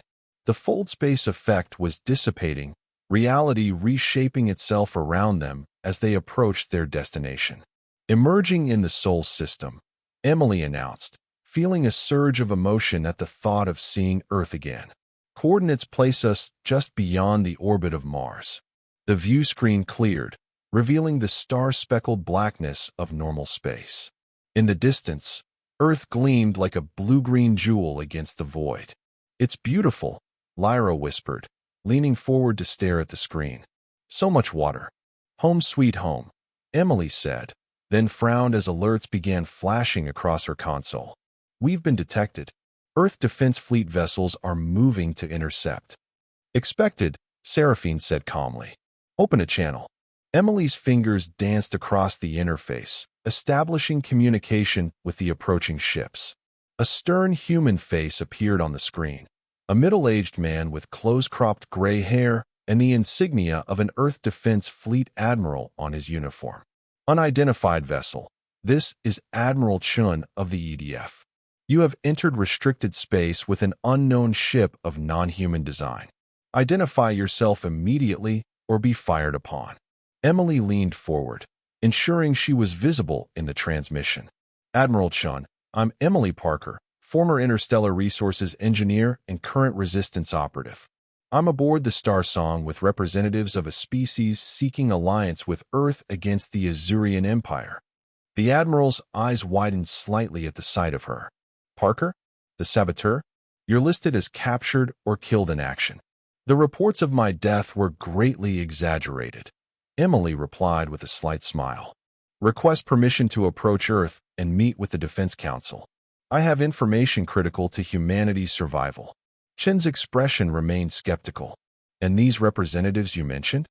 The fold space effect was dissipating, reality reshaping itself around them as they approached their destination. Emerging in the Sol system, Emily announced, feeling a surge of emotion at the thought of seeing Earth again. Coordinates place us just beyond the orbit of Mars. The view screen cleared, revealing the star-speckled blackness of normal space. In the distance, Earth gleamed like a blue-green jewel against the void. "It's beautiful," Lyra whispered, leaning forward to stare at the screen. "So much water." "Home sweet home," Emily said, then frowned as alerts began flashing across her console. "We've been detected. Earth Defense Fleet vessels are moving to intercept." "Expected," Seraphine said calmly. "Open a channel." Emily's fingers danced across the interface, establishing communication with the approaching ships. A stern human face appeared on the screen. A middle-aged man with close-cropped gray hair and the insignia of an Earth Defense Fleet admiral on his uniform. "Unidentified vessel. This is Admiral Chun of the EDF. You have entered restricted space with an unknown ship of non-human design. Identify yourself immediately or be fired upon." Emily leaned forward, ensuring she was visible in the transmission. "Admiral Chun, I'm Emily Parker, former Interstellar Resources engineer and current Resistance operative. I'm aboard the Star Song with representatives of a species seeking alliance with Earth against the Azurian Empire." The Admiral's eyes widened slightly at the sight of her. "Parker? The saboteur? You're listed as captured or killed in action." "The reports of my death were greatly exaggerated," Emily replied with a slight smile. "Request permission to approach Earth and meet with the Defense Council. I have information critical to humanity's survival." Chen's expression remained skeptical. "And these representatives you mentioned?"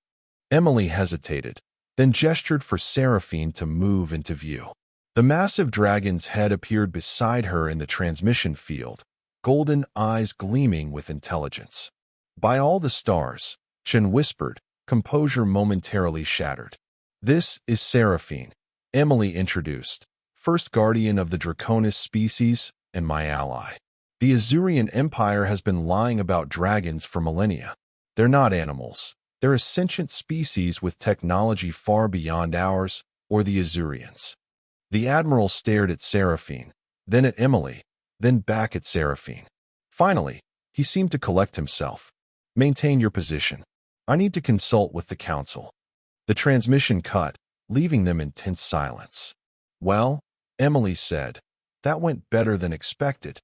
Emily hesitated, then gestured for Seraphine to move into view. The massive dragon's head appeared beside her in the transmission field, golden eyes gleaming with intelligence. "By all the stars," Chen whispered, composure momentarily shattered. "This is Seraphine," Emily introduced, "first guardian of the Draconis species and my ally. The Azurian Empire has been lying about dragons for millennia. They're not animals. They're a sentient species with technology far beyond ours or the Azurians." The Admiral stared at Seraphine, then at Emily, then back at Seraphine. Finally, he seemed to collect himself. "Maintain your position. I need to consult with the Council." The transmission cut, leaving them in tense silence. "Well," Emily said, "that went better than expected."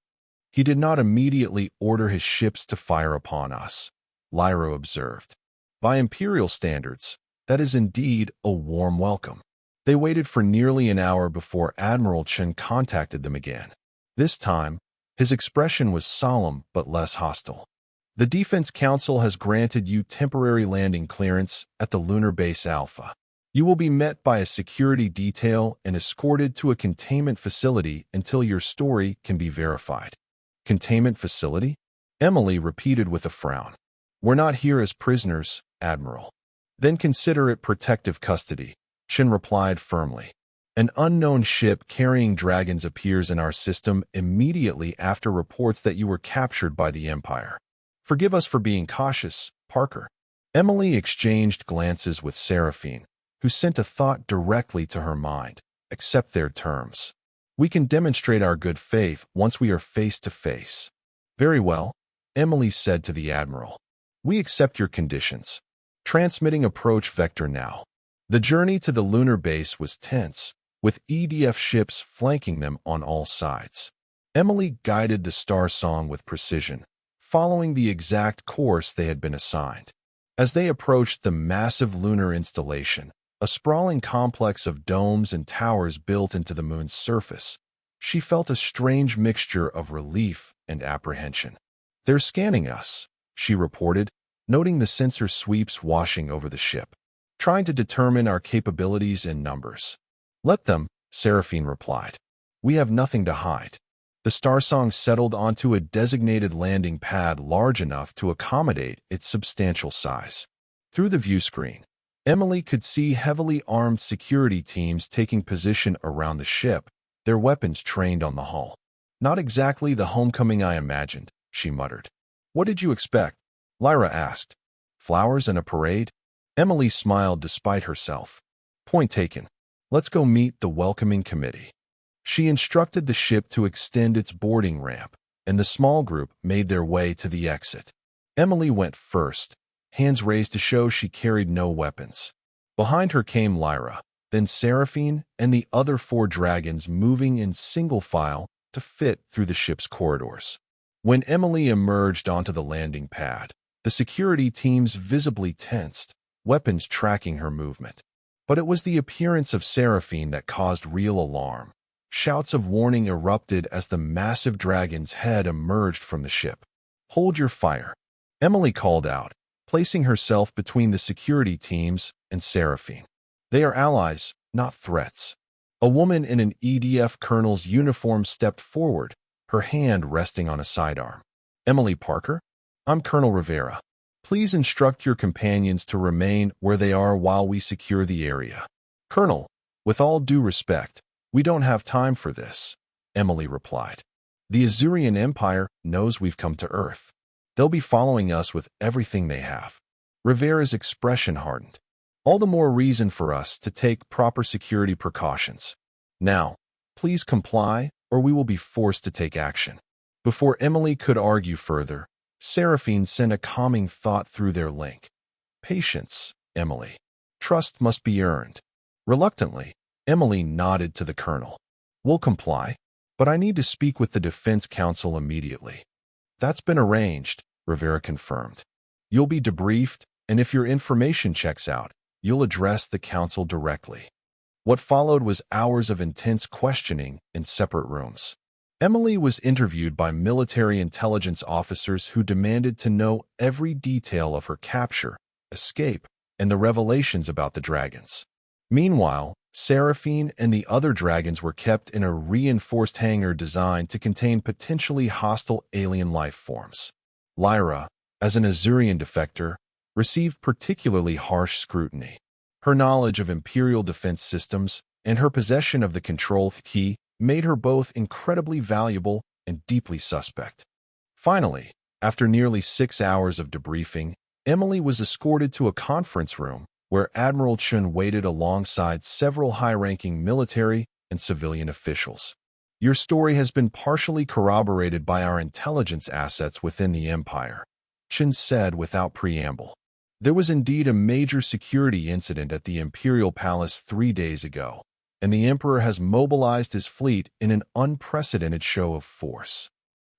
"He did not immediately order his ships to fire upon us," Lyra observed. "By Imperial standards, that is indeed a warm welcome." They waited for nearly an hour before Admiral Chen contacted them again. This time, his expression was solemn but less hostile. "The Defense Council has granted you temporary landing clearance at the Lunar Base Alpha. You will be met by a security detail and escorted to a containment facility until your story can be verified." "Containment facility?" Emily repeated with a frown. "We're not here as prisoners, Admiral." "Then consider it protective custody," Chen replied firmly. "An unknown ship carrying dragons appears in our system immediately after reports that you were captured by the Empire. Forgive us for being cautious, Parker." Emily exchanged glances with Seraphine, who sent a thought directly to her mind. "Accept their terms. We can demonstrate our good faith once we are face to face." "Very well," Emily said to the Admiral. "We accept your conditions. Transmitting approach vector now." The journey to the lunar base was tense, with EDF ships flanking them on all sides. Emily guided the Star Song with precision, following the exact course they had been assigned. As they approached the massive lunar installation, a sprawling complex of domes and towers built into the moon's surface, she felt a strange mixture of relief and apprehension. "They're scanning us," she reported, noting the sensor sweeps washing over the ship. "Trying to determine our capabilities in numbers." "Let them," Seraphine replied. "We have nothing to hide." The Star Song settled onto a designated landing pad large enough to accommodate its substantial size. Through the view screen, Emily could see heavily armed security teams taking position around the ship, their weapons trained on the hull. "Not exactly the homecoming I imagined," she muttered. "What did you expect?" Lyra asked. Flowers and a parade? Emily smiled despite herself. Point taken. Let's go meet the welcoming committee. She instructed the ship to extend its boarding ramp, and the small group made their way to the exit. Emily went first, hands raised to show she carried no weapons. Behind her came Lyra, then Seraphine and the other 4 dragons moving in single file to fit through the ship's corridors. When Emily emerged onto the landing pad, the security teams visibly tensed, weapons tracking her movement. But it was the appearance of Seraphine that caused real alarm. Shouts of warning erupted as the massive dragon's head emerged from the ship. Hold your fire, Emily called out, placing herself between the security teams and Seraphine. They are allies, not threats. A woman in an EDF colonel's uniform stepped forward, her hand resting on a sidearm. Emily Parker? I'm Colonel Rivera. Please instruct your companions to remain where they are while we secure the area. Colonel, with all due respect, we don't have time for this, Emily replied. The Azurian Empire knows we've come to Earth. They'll be following us with everything they have. Rivera's expression hardened. All the more reason for us to take proper security precautions. Now, please comply, or we will be forced to take action. Before Emily could argue further, Seraphine sent a calming thought through their link. Patience, Emily. Trust must be earned. Reluctantly, Emily nodded to the colonel. We'll comply, but I need to speak with the Defense Council immediately. That's been arranged, Rivera confirmed. You'll be debriefed, and if your information checks out, you'll address the council directly. What followed was hours of intense questioning in separate rooms. Emily was interviewed by military intelligence officers who demanded to know every detail of her capture, escape, and the revelations about the dragons. Meanwhile, Seraphine and the other dragons were kept in a reinforced hangar designed to contain potentially hostile alien life forms. Lyra, as an Azurian defector, received particularly harsh scrutiny. Her knowledge of Imperial defense systems and her possession of the control key made her both incredibly valuable and deeply suspect. Finally, after nearly 6 hours of debriefing, Emily was escorted to a conference room where Admiral Chun waited alongside several high-ranking military and civilian officials. Your story has been partially corroborated by our intelligence assets within the Empire, Chun said without preamble. There was indeed a major security incident at the Imperial Palace 3 days ago, and the Emperor has mobilized his fleet in an unprecedented show of force.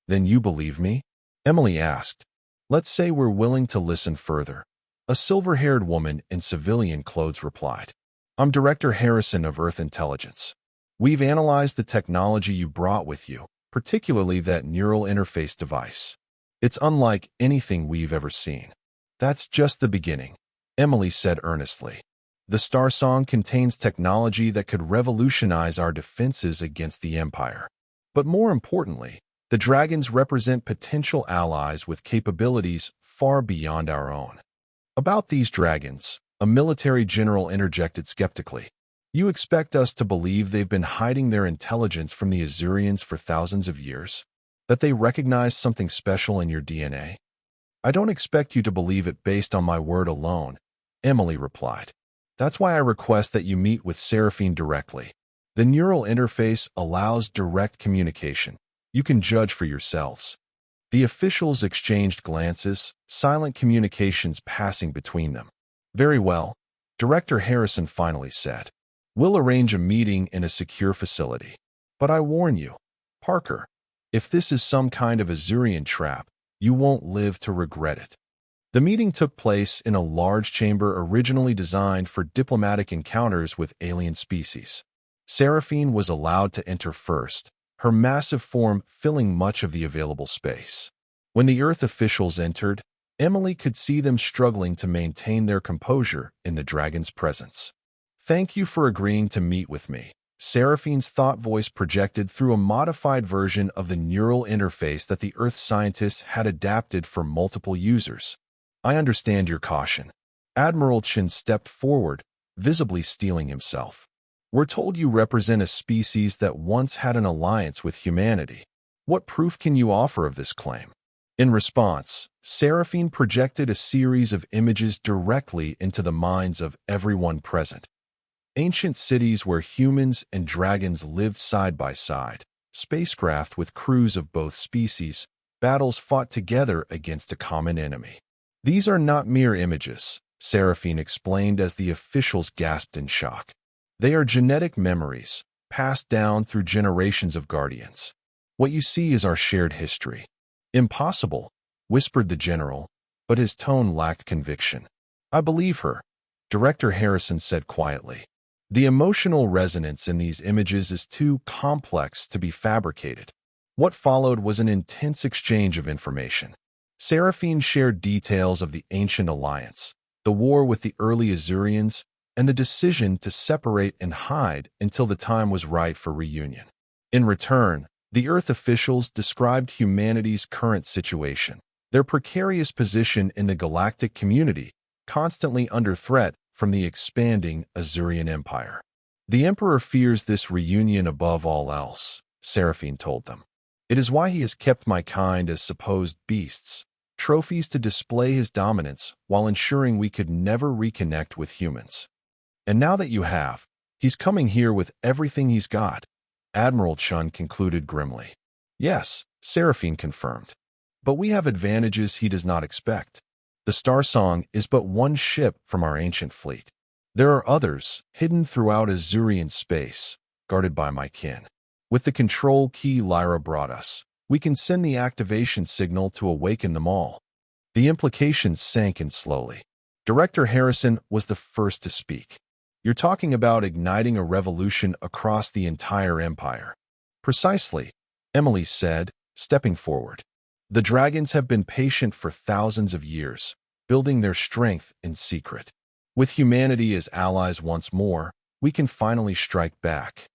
Then you believe me? Emily asked. Let's say we're willing to listen further. A silver-haired woman in civilian clothes replied. I'm Director Harrison of Earth Intelligence. We've analyzed the technology you brought with you, particularly that neural interface device. It's unlike anything we've ever seen. That's just the beginning, Emily said earnestly. The Star Song contains technology that could revolutionize our defenses against the Empire. But more importantly, the dragons represent potential allies with capabilities far beyond our own. About these dragons, a military general interjected skeptically. You expect us to believe they've been hiding their intelligence from the Azurians for thousands of years? That they recognize something special in your DNA? I don't expect you to believe it based on my word alone, Emily replied. That's why I request that you meet with Seraphine directly. The neural interface allows direct communication. You can judge for yourselves. The officials exchanged glances, silent communications passing between them. Very well, Director Harrison finally said. We'll arrange a meeting in a secure facility. But I warn you, Parker, if this is some kind of Azurian trap, you won't live to regret it. The meeting took place in a large chamber originally designed for diplomatic encounters with alien species. Seraphine was allowed to enter first, her massive form filling much of the available space. When the Earth officials entered, Emily could see them struggling to maintain their composure in the dragon's presence. Thank you for agreeing to meet with me, Seraphine's thought voice projected through a modified version of the neural interface that the Earth scientists had adapted for multiple users. I understand your caution. Admiral Chin stepped forward, visibly steeling himself. We're told you represent a species that once had an alliance with humanity. What proof can you offer of this claim? In response, Seraphine projected a series of images directly into the minds of everyone present. Ancient cities where humans and dragons lived side by side, spacecraft with crews of both species, battles fought together against a common enemy. These are not mere images, Seraphine explained as the officials gasped in shock. They are genetic memories, passed down through generations of guardians. What you see is our shared history. Impossible, whispered the general, but his tone lacked conviction. I believe her, Director Harrison said quietly. The emotional resonance in these images is too complex to be fabricated. What followed was an intense exchange of information. Seraphine shared details of the ancient alliance, the war with the early Azurians, and the decision to separate and hide until the time was right for reunion. In return, the Earth officials described humanity's current situation, their precarious position in the galactic community, constantly under threat from the expanding Azurian Empire. The Emperor fears this reunion above all else, Seraphine told them. It is why he has kept my kind as supposed beasts, trophies to display his dominance while ensuring we could never reconnect with humans. And now that you have, he's coming here with everything he's got, Admiral Chun concluded grimly. Yes, Seraphine confirmed. But we have advantages he does not expect. The Star Song is but one ship from our ancient fleet. There are others, hidden throughout Azurian space, guarded by my kin. With the control key Lyra brought us, we can send the activation signal to awaken them all. The implications sank in slowly. Director Harrison was the first to speak. You're talking about igniting a revolution across the entire empire. Precisely, Emily said, stepping forward. The dragons have been patient for thousands of years, building their strength in secret. With humanity as allies once more, we can finally strike back.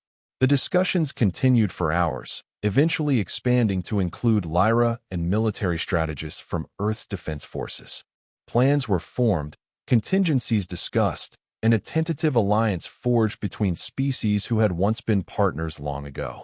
The discussions continued for hours, eventually expanding to include Lyra and military strategists from Earth's defense forces. Plans were formed, contingencies discussed, and a tentative alliance forged between species who had once been partners long ago.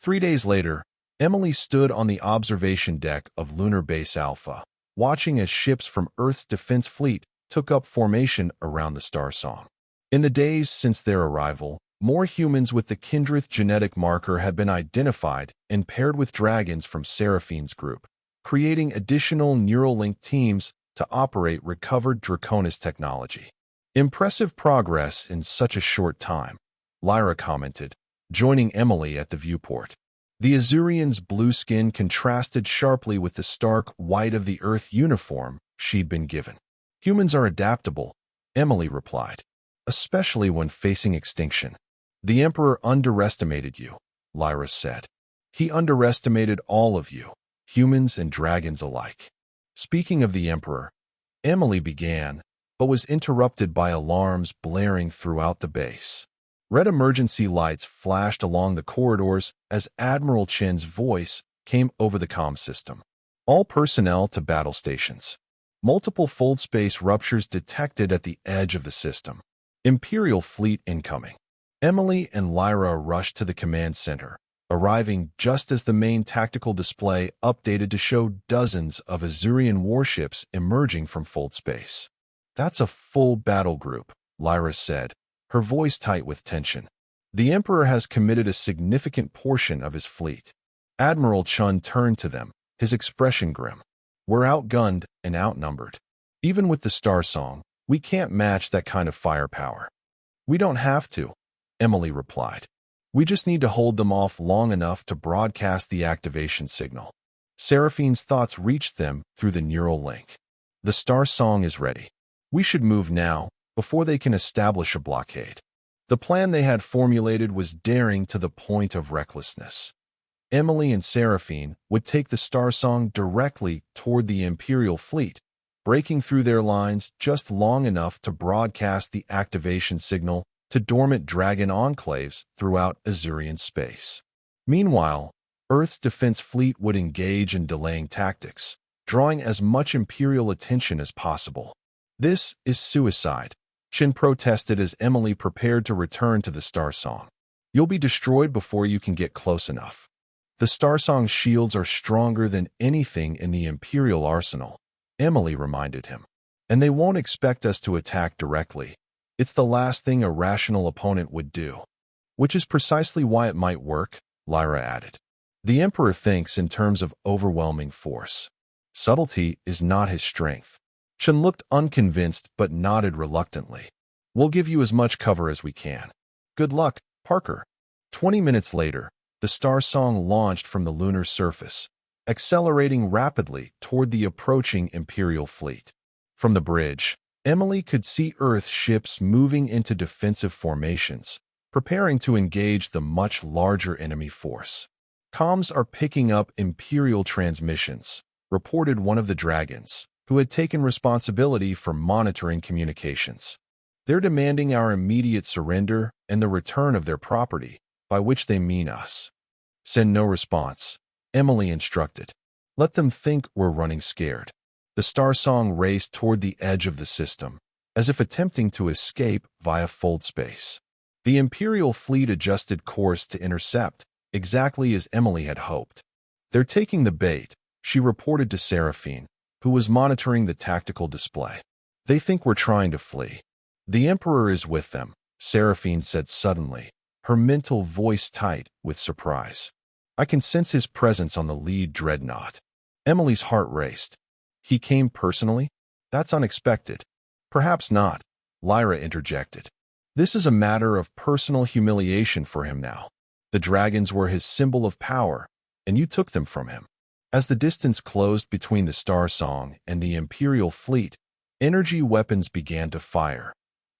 3 days later, Emily stood on the observation deck of Lunar Base Alpha, watching as ships from Earth's defense fleet took up formation around the Star Song. In the days since their arrival, more humans with the Kindred genetic marker had been identified and paired with dragons from Seraphine's group, creating additional neural link teams to operate recovered Draconis technology. Impressive progress in such a short time, Lyra commented, joining Emily at the viewport. The Azurian's blue skin contrasted sharply with the stark white of the Earth uniform she'd been given. Humans are adaptable, Emily replied, especially when facing extinction. The Emperor underestimated you, Lyra said. He underestimated all of you, humans and dragons alike. Speaking of the Emperor, Emily began, but was interrupted by alarms blaring throughout the base. Red emergency lights flashed along the corridors as Admiral Chen's voice came over the comm system. All personnel to battle stations. Multiple fold space ruptures detected at the edge of the system. Imperial fleet incoming. Emily and Lyra rushed to the command center, arriving just as the main tactical display updated to show dozens of Azurian warships emerging from fold space. That's a full battle group, Lyra said, her voice tight with tension. The Emperor has committed a significant portion of his fleet. Admiral Chun turned to them, his expression grim. We're outgunned and outnumbered. Even with the Star Song, we can't match that kind of firepower. We don't have to, Emily replied. We just need to hold them off long enough to broadcast the activation signal. Seraphine's thoughts reached them through the neural link. The Star Song is ready. We should move now, before they can establish a blockade. The plan they had formulated was daring to the point of recklessness. Emily and Seraphine would take the Star Song directly toward the Imperial fleet, breaking through their lines just long enough to broadcast the activation signal to dormant dragon enclaves throughout Azurian space. Meanwhile, Earth's defense fleet would engage in delaying tactics, drawing as much Imperial attention as possible. This is suicide, Chen protested as Emily prepared to return to the Star Song. You'll be destroyed before you can get close enough. The Starsong's shields are stronger than anything in the Imperial arsenal, Emily reminded him. And they won't expect us to attack directly. It's the last thing a rational opponent would do. Which is precisely why it might work, Lyra added. The Emperor thinks in terms of overwhelming force. Subtlety is not his strength. Chen looked unconvinced but nodded reluctantly. We'll give you as much cover as we can. Good luck, Parker. 20 minutes later, the Starsong launched from the lunar surface, accelerating rapidly toward the approaching Imperial fleet. From the bridge, Emily could see Earth ships moving into defensive formations, preparing to engage the much larger enemy force. Comms are picking up Imperial transmissions, reported one of the dragons, who had taken responsibility for monitoring communications. They're demanding our immediate surrender and the return of their property, by which they mean us. Send no response, Emily instructed. Let them think we're running scared. The Starsong raced toward the edge of the system, as if attempting to escape via fold space. The Imperial fleet adjusted course to intercept, exactly as Emily had hoped. They're taking the bait, she reported to Seraphine, who was monitoring the tactical display. They think we're trying to flee. The Emperor is with them, Seraphine said suddenly, her mental voice tight with surprise. I can sense his presence on the lead dreadnought. Emily's heart raced. He came personally? That's unexpected. Perhaps not, Lyra interjected. This is a matter of personal humiliation for him now. The dragons were his symbol of power, and you took them from him. As the distance closed between the Starsong and the Imperial fleet, energy weapons began to fire.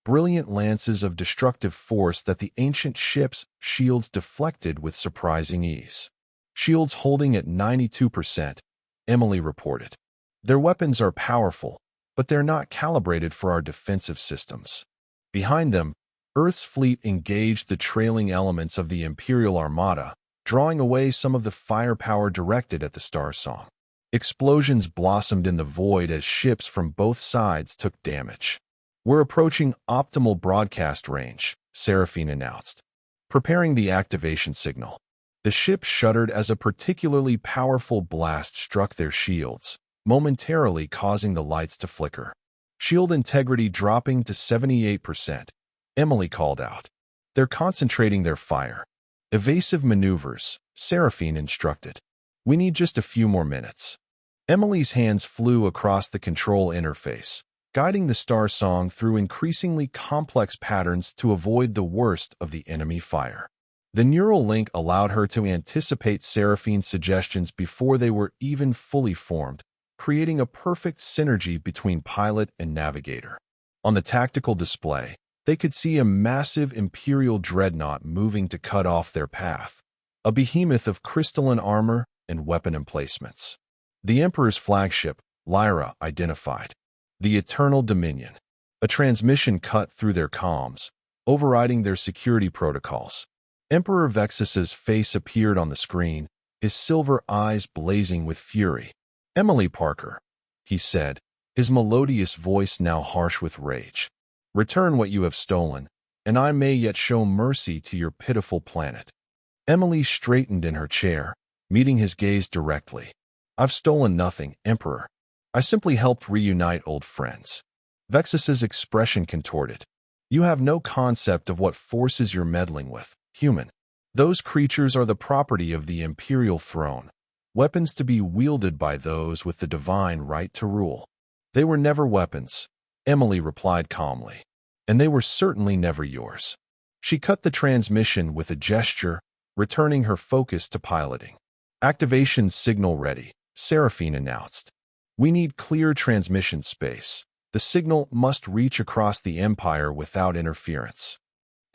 Brilliant lances of destructive force that the ancient ship's shields deflected with surprising ease. Shields holding at 92%, Emily reported. Their weapons are powerful, but they're not calibrated for our defensive systems. Behind them, Earth's fleet engaged the trailing elements of the Imperial Armada, drawing away some of the firepower directed at the Starsong. Explosions blossomed in the void as ships from both sides took damage. We're approaching optimal broadcast range, Seraphine announced, preparing the activation signal. The ship shuddered as a particularly powerful blast struck their shields, momentarily causing the lights to flicker. Shield integrity dropping to 78%, Emily called out. They're concentrating their fire. Evasive maneuvers, Seraphine instructed. We need just a few more minutes. Emily's hands flew across the control interface, guiding the Starsong through increasingly complex patterns to avoid the worst of the enemy fire. The neural link allowed her to anticipate Seraphine's suggestions before they were even fully formed, creating a perfect synergy between pilot and navigator. On the tactical display, they could see a massive Imperial dreadnought moving to cut off their path, a behemoth of crystalline armor and weapon emplacements. The Emperor's flagship, Lyra, identified. The Eternal Dominion. A transmission cut through their comms, overriding their security protocols. Emperor Vexus's face appeared on the screen, his silver eyes blazing with fury. Emily Parker, he said, his melodious voice now harsh with rage. Return what you have stolen, and I may yet show mercy to your pitiful planet. Emily straightened in her chair, meeting his gaze directly. I've stolen nothing, Emperor. I simply helped reunite old friends. Vexus's expression contorted. You have no concept of what forces you're meddling with, human. Those creatures are the property of the Imperial throne, weapons to be wielded by those with the divine right to rule. They were never weapons, Emily replied calmly. And they were certainly never yours. She cut the transmission with a gesture, returning her focus to piloting. Activation signal ready, Seraphine announced. We need clear transmission space. The signal must reach across the Empire without interference.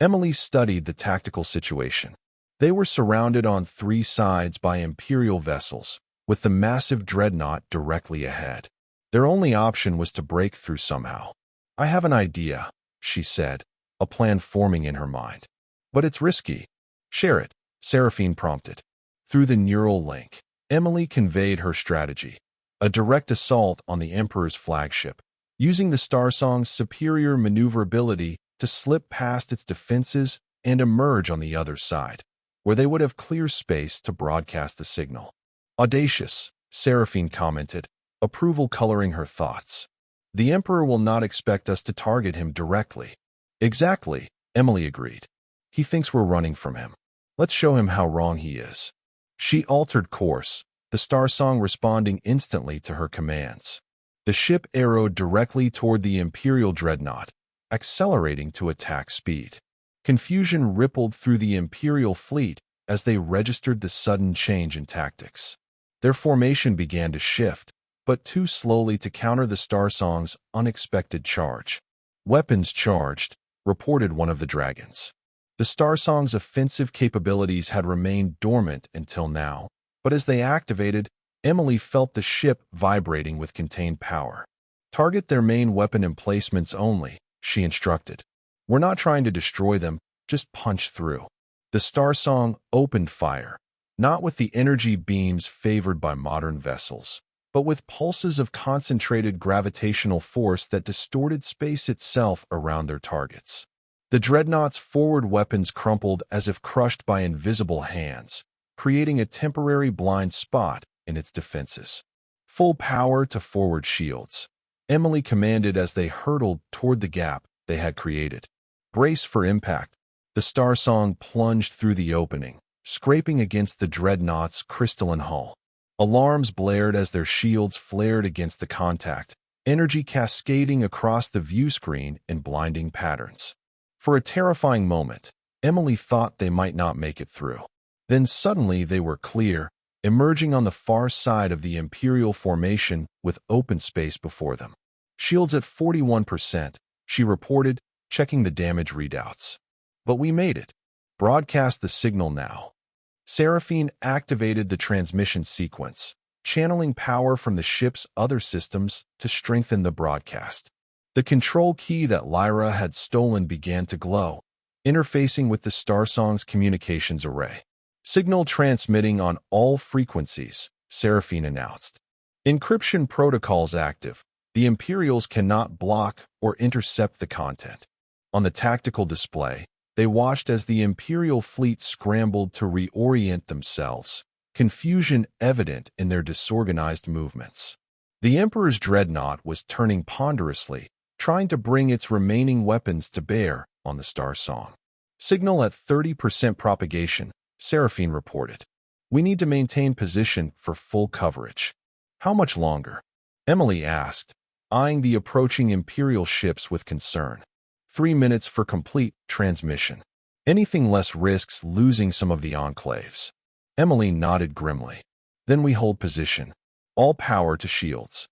Emily studied the tactical situation. They were surrounded on three sides by Imperial vessels, with the massive dreadnought directly ahead. Their only option was to break through somehow. I have an idea, she said, a plan forming in her mind. But it's risky. Share it, Seraphine prompted. Through the neural link, Emily conveyed her strategy. A direct assault on the Emperor's flagship, using the Starsong's superior maneuverability to slip past its defenses and emerge on the other side. where they would have clear space to broadcast the signal. Audacious, Seraphine commented, approval coloring her thoughts. The Emperor will not expect us to target him directly. Exactly, Emily agreed. He thinks we're running from him. Let's show him how wrong he is. She altered course, the Star Song responding instantly to her commands. The ship arrowed directly toward the Imperial dreadnought, accelerating to attack speed. Confusion rippled through the Imperial fleet as they registered the sudden change in tactics. Their formation began to shift, but too slowly to counter the Star Song's unexpected charge. Weapons charged, reported one of the dragons. The Star Song's offensive capabilities had remained dormant until now, but as they activated, Emily felt the ship vibrating with contained power. Target their main weapon emplacements only, she instructed. We're not trying to destroy them, just punch through. The Star Song opened fire, not with the energy beams favored by modern vessels, but with pulses of concentrated gravitational force that distorted space itself around their targets. The dreadnought's forward weapons crumpled as if crushed by invisible hands, creating a temporary blind spot in its defenses. Full power to forward shields, Emily commanded as they hurtled toward the gap they had created. Brace for impact. The Star Song plunged through the opening, scraping against the dreadnought's crystalline hull. Alarms blared as their shields flared against the contact, energy cascading across the view screen in blinding patterns. For a terrifying moment, Emily thought they might not make it through. Then suddenly they were clear, emerging on the far side of the Imperial formation with open space before them. Shields at 41%, she reported, checking the damage readouts. But we made it. Broadcast the signal now. Seraphine activated the transmission sequence, channeling power from the ship's other systems to strengthen the broadcast. The control key that Lyra had stolen began to glow, interfacing with the Star Song's communications array. Signal transmitting on all frequencies, Seraphine announced. Encryption protocols active. The Imperials cannot block or intercept the content. On the tactical display, they watched as the Imperial fleet scrambled to reorient themselves, confusion evident in their disorganized movements. The Emperor's dreadnought was turning ponderously, trying to bring its remaining weapons to bear on the Star Song. Signal at 30% propagation, Seraphine reported. We need to maintain position for full coverage. How much longer? Emily asked, eyeing the approaching Imperial ships with concern. 3 minutes for complete transmission. Anything less risks losing some of the enclaves. Emily nodded grimly. Then we hold position. All power to shields.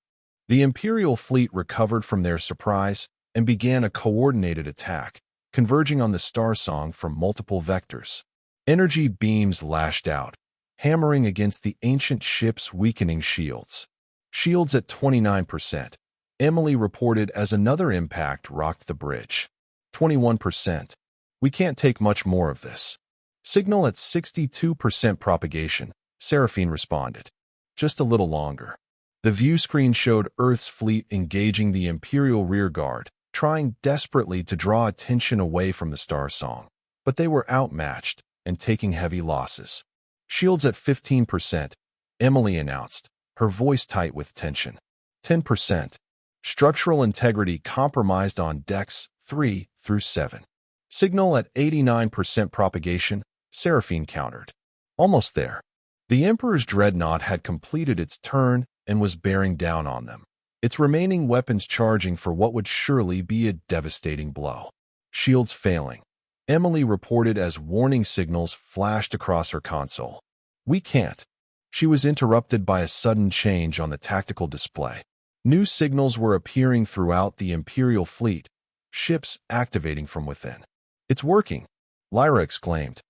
The Imperial fleet recovered from their surprise and began a coordinated attack, converging on the Star Song from multiple vectors. Energy beams lashed out, hammering against the ancient ship's weakening shields. Shields at 29%, Emily reported as another impact rocked the bridge. 21%. We can't take much more of this. Signal at 62% propagation, Seraphine responded. Just a little longer. The view screen showed Earth's fleet engaging the Imperial rearguard, trying desperately to draw attention away from the Star Song. But they were outmatched and taking heavy losses. Shields at 15%, Emily announced, her voice tight with tension. 10%. Structural integrity compromised on decks 3 through 7. Signal at 89% propagation, Seraphine countered. Almost there. The Emperor's dreadnought had completed its turn and was bearing down on them, its remaining weapons charging for what would surely be a devastating blow. Shields failing, Emily reported as warning signals flashed across her console. We can't. She was interrupted by a sudden change on the tactical display. New signals were appearing throughout the Imperial fleet, ships activating from within. It's working, Lyra exclaimed.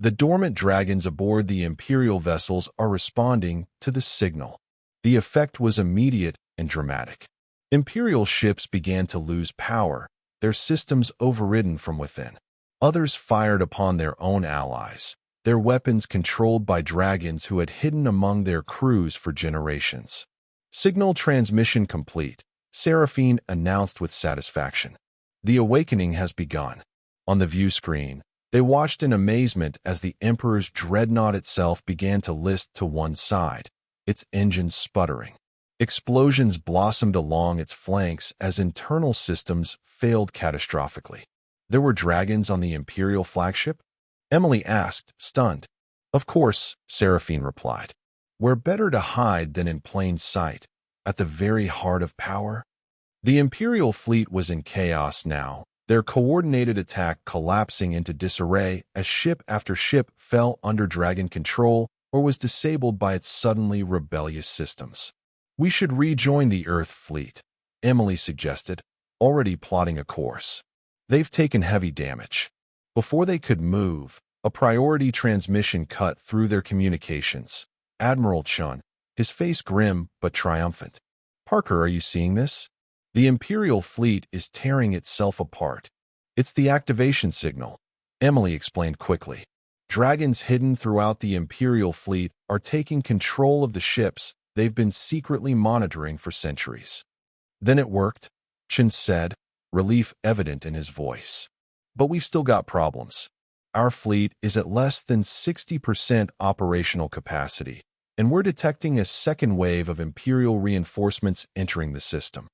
The dormant dragons aboard the Imperial vessels are responding to the signal. The effect was immediate and dramatic. Imperial ships began to lose power, their systems overridden from within. Others fired upon their own allies, their weapons controlled by dragons who had hidden among their crews for generations. Signal transmission complete, Seraphine announced with satisfaction. The awakening has begun. On the view screen, They watched in amazement as the Emperor's dreadnought itself began to list to one side, its engines sputtering. Explosions blossomed along its flanks as internal systems failed catastrophically. There were dragons on the Imperial flagship? Emily asked, stunned. Of course, Seraphine replied. Where better to hide than in plain sight, at the very heart of power? The Imperial fleet was in chaos now, their coordinated attack collapsing into disarray as ship after ship fell under dragon control or was disabled by its suddenly rebellious systems. We should rejoin the Earth fleet, Emily suggested, already plotting a course. They've taken heavy damage. Before they could move, a priority transmission cut through their communications. Admiral Chun, his face grim but triumphant. Parker, are you seeing this? The Imperial fleet is tearing itself apart. It's the activation signal, Emily explained quickly. Dragons hidden throughout the Imperial fleet are taking control of the ships they've been secretly monitoring for centuries. Then it worked, Chun said, relief evident in his voice. But we've still got problems. Our fleet is at less than 60% operational capacity, and we're detecting a second wave of Imperial reinforcements entering the system.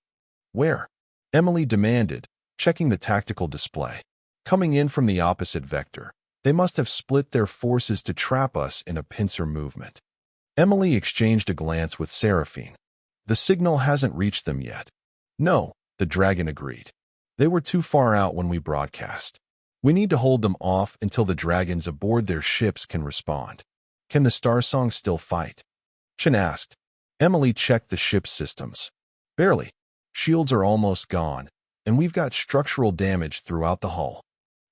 Where? Emily demanded, checking the tactical display. Coming in from the opposite vector, they must have split their forces to trap us in a pincer movement. Emily exchanged a glance with Seraphine. The signal hasn't reached them yet. No, the dragon agreed. They were too far out when we broadcast. We need to hold them off until the dragons aboard their ships can respond. Can the Starsong still fight? Chun asked. Emily checked the ship's systems. Barely. Shields are almost gone, and we've got structural damage throughout the hull.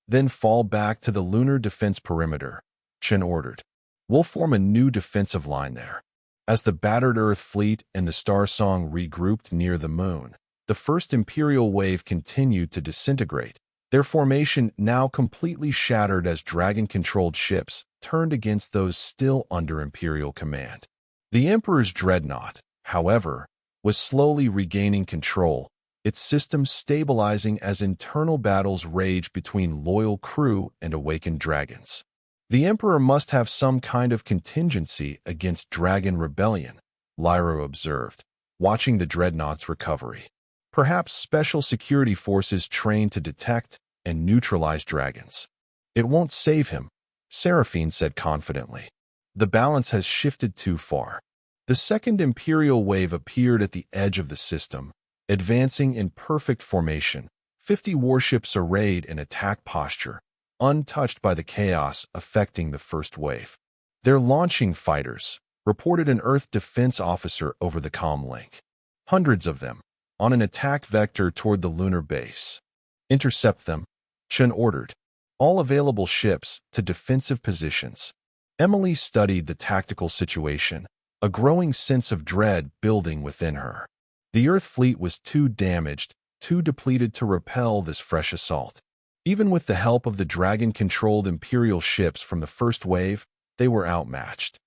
Then fall back to the lunar defense perimeter, Chun ordered. We'll form a new defensive line there. As the battered Earth fleet and the Starsong regrouped near the moon, the first Imperial wave continued to disintegrate, their formation now completely shattered as dragon-controlled ships turned against those still under Imperial command. The Emperor's dreadnought, however, was slowly regaining control, its systems stabilizing as internal battles raged between loyal crew and awakened dragons. The Emperor must have some kind of contingency against dragon rebellion, Lyra observed, watching the dreadnought's recovery. Perhaps special security forces trained to detect and neutralize dragons. It won't save him, Seraphine said confidently. The balance has shifted too far. The second Imperial wave appeared at the edge of the system, advancing in perfect formation, 50 warships arrayed in attack posture, untouched by the chaos affecting the first wave. They're launching fighters, reported an Earth defense officer over the comm link. Hundreds of them, on an attack vector toward the lunar base. Intercept them, Chun ordered. All available ships to defensive positions. Emily studied the tactical situation, a growing sense of dread building within her. The Earth fleet was too damaged, too depleted to repel this fresh assault. Even with the help of the dragon-controlled Imperial ships from the first wave, they were outmatched.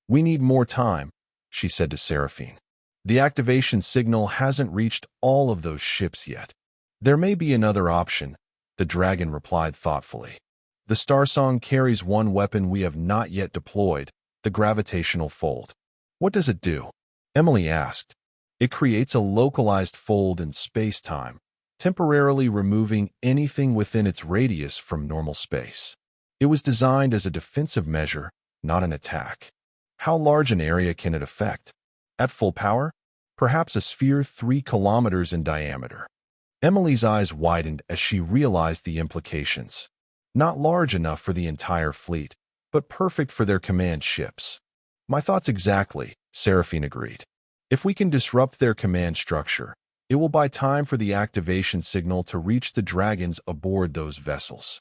We need more time, she said to Seraphine. The activation signal hasn't reached all of those ships yet. There may be another option, the dragon replied thoughtfully. The Starsong carries one weapon we have not yet deployed, the gravitational fold. What does it do? Emily asked. It creates a localized fold in space-time, temporarily removing anything within its radius from normal space. It was designed as a defensive measure, not an attack. How large an area can it affect? At full power? Perhaps a sphere 3 kilometers in diameter. Emily's eyes widened as she realized the implications. Not large enough for the entire fleet, but perfect for their command ships. My thoughts exactly, Seraphine agreed. If we can disrupt their command structure, it will buy time for the activation signal to reach the dragons aboard those vessels.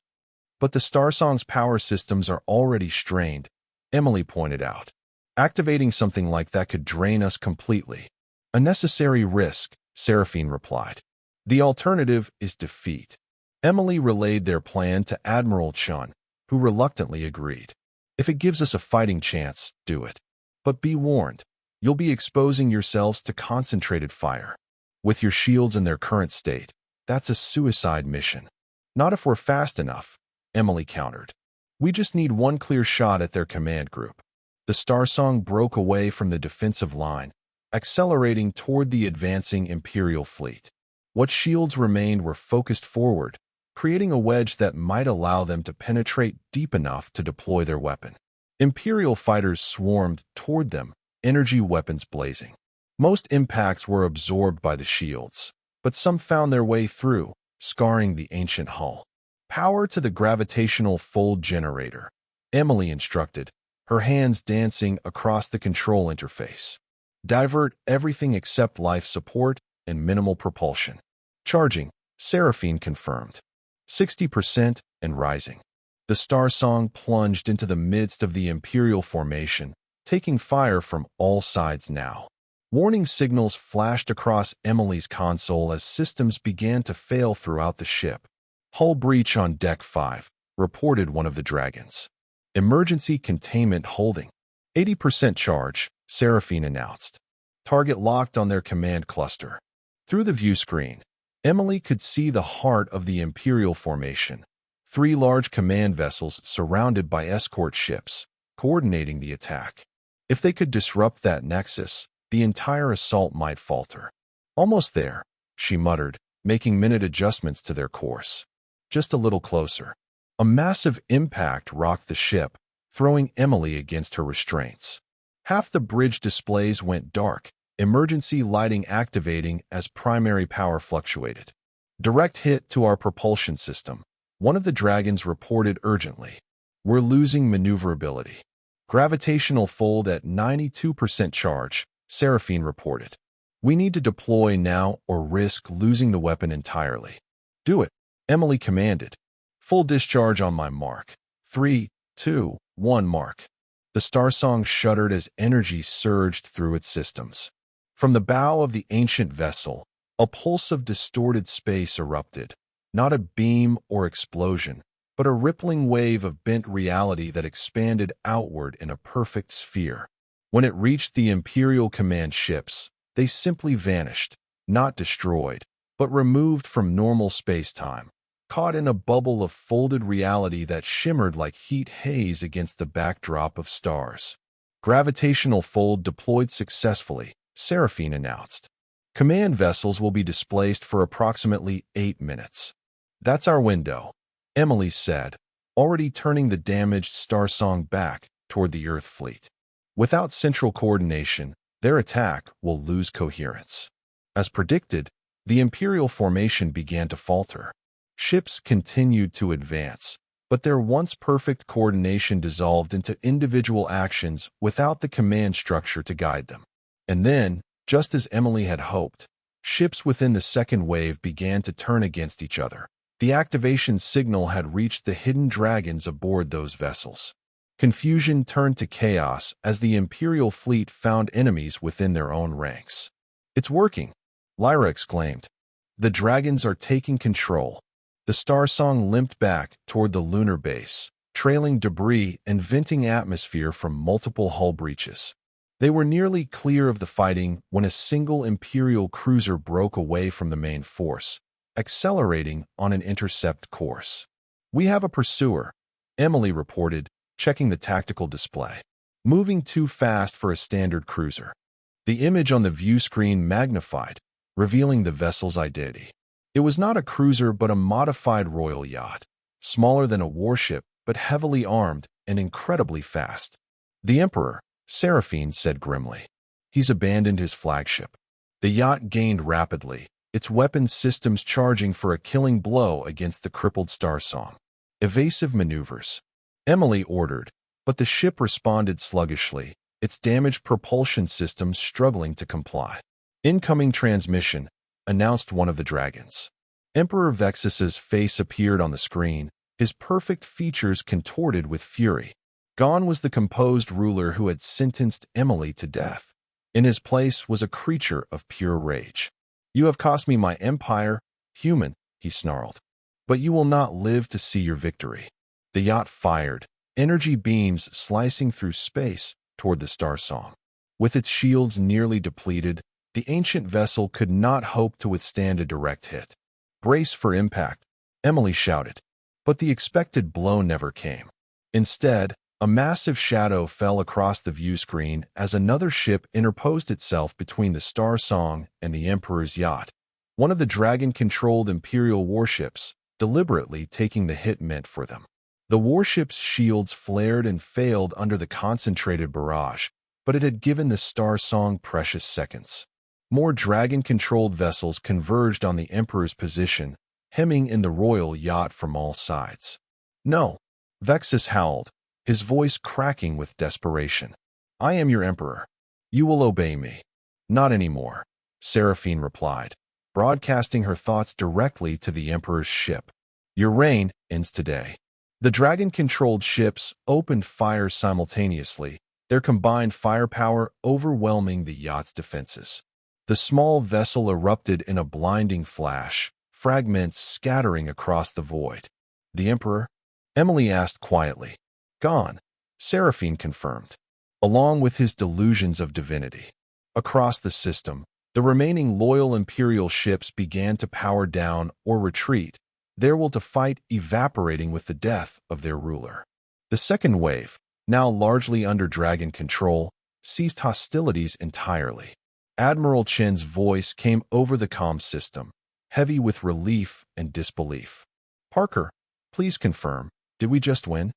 But the Starsong's power systems are already strained, Emily pointed out. Activating something like that could drain us completely. A necessary risk, Seraphine replied. The alternative is defeat. Emily relayed their plan to Admiral Chun, who reluctantly agreed. If it gives us a fighting chance, do it. But be warned, you'll be exposing yourselves to concentrated fire. With your shields in their current state, that's a suicide mission. Not if we're fast enough, Emily countered. We just need one clear shot at their command group. The Starsong broke away from the defensive line, accelerating toward the advancing Imperial fleet. What shields remained were focused forward, creating a wedge that might allow them to penetrate deep enough to deploy their weapon. Imperial fighters swarmed toward them, energy weapons blazing. Most impacts were absorbed by the shields, but some found their way through, scarring the ancient hull. Power to the gravitational fold generator, Emily instructed, her hands dancing across the control interface. Divert everything except life support and minimal propulsion. Charging, Seraphine confirmed. 60% and rising. The Starsong plunged into the midst of the Imperial formation, taking fire from all sides now. Warning signals flashed across Emily's console as systems began to fail throughout the ship. Hull breach on Deck 5, reported one of the dragons. Emergency containment holding. 80% charge, Seraphine announced. Target locked on their command cluster. Through the view screen, Emily could see the heart of the Imperial formation. 3 large command vessels surrounded by escort ships, coordinating the attack. If they could disrupt that nexus, the entire assault might falter. Almost there, she muttered, making minute adjustments to their course. Just a little closer. A massive impact rocked the ship, throwing Emily against her restraints. Half the bridge displays went dark, emergency lighting activating as primary power fluctuated. Direct hit to our propulsion system, one of the dragons reported urgently. We're losing maneuverability. Gravitational fold at 92% charge, Seraphine reported. We need to deploy now or risk losing the weapon entirely. Do it, Emily commanded. Full discharge on my mark. 3, 2, 1 mark. The Starsong shuddered as energy surged through its systems. From the bow of the ancient vessel, a pulse of distorted space erupted. Not a beam or explosion, but a rippling wave of bent reality that expanded outward in a perfect sphere. When it reached the Imperial command ships, they simply vanished, not destroyed, but removed from normal space-time, caught in a bubble of folded reality that shimmered like heat haze against the backdrop of stars. Gravitational fold deployed successfully, Seraphine announced. Command vessels will be displaced for approximately 8 minutes. That's our window, Emily said, already turning the damaged Starsong back toward the Earth fleet. Without central coordination, their attack will lose coherence. As predicted, the Imperial formation began to falter. Ships continued to advance, but their once perfect coordination dissolved into individual actions without the command structure to guide them. And then, just as Emily had hoped, ships within the second wave began to turn against each other. The activation signal had reached the hidden dragons aboard those vessels. Confusion turned to chaos as the Imperial fleet found enemies within their own ranks. It's working, Lyra exclaimed. The dragons are taking control. The Starsong limped back toward the lunar base, trailing debris and venting atmosphere from multiple hull breaches. They were nearly clear of the fighting when a single Imperial cruiser broke away from the main force, accelerating on an intercept course. We have a pursuer, Emily reported, checking the tactical display. Moving too fast for a standard cruiser. The image on the view screen magnified, revealing the vessel's identity. It was not a cruiser but a modified royal yacht, smaller than a warship but heavily armed and incredibly fast. The Emperor, Seraphine said grimly. He's abandoned his flagship. The yacht gained rapidly, its weapons systems charging for a killing blow against the crippled Starsong. Evasive maneuvers, Emily ordered, but the ship responded sluggishly, its damaged propulsion systems struggling to comply. Incoming transmission, announced one of the dragons. Emperor Vexus's face appeared on the screen, his perfect features contorted with fury. Gone was the composed ruler who had sentenced Emily to death. In his place was a creature of pure rage. You have cost me my empire, human, he snarled. But you will not live to see your victory. The yacht fired, energy beams slicing through space toward the Starsong. With its shields nearly depleted, the ancient vessel could not hope to withstand a direct hit. Brace for impact, Emily shouted. But the expected blow never came. Instead, a massive shadow fell across the view screen as another ship interposed itself between the Star Song and the Emperor's yacht, one of the dragon-controlled Imperial warships, deliberately taking the hit meant for them. The warship's shields flared and failed under the concentrated barrage, but it had given the Star Song precious seconds. More dragon-controlled vessels converged on the Emperor's position, hemming in the royal yacht from all sides. "No," Vexus howled, his voice cracking with desperation. "I am your Emperor. You will obey me." "Not anymore," Seraphine replied, broadcasting her thoughts directly to the Emperor's ship. "Your reign ends today." The dragon-controlled ships opened fire simultaneously, their combined firepower overwhelming the yacht's defenses. The small vessel erupted in a blinding flash, fragments scattering across the void. "The Emperor?" Emily asked quietly. "Gone," Seraphine confirmed, along with his delusions of divinity. Across the system, the remaining loyal Imperial ships began to power down or retreat, their will to fight evaporating with the death of their ruler. The second wave, now largely under dragon control, ceased hostilities entirely. Admiral Chen's voice came over the comm system, heavy with relief and disbelief. "Parker, please confirm, did we just win?"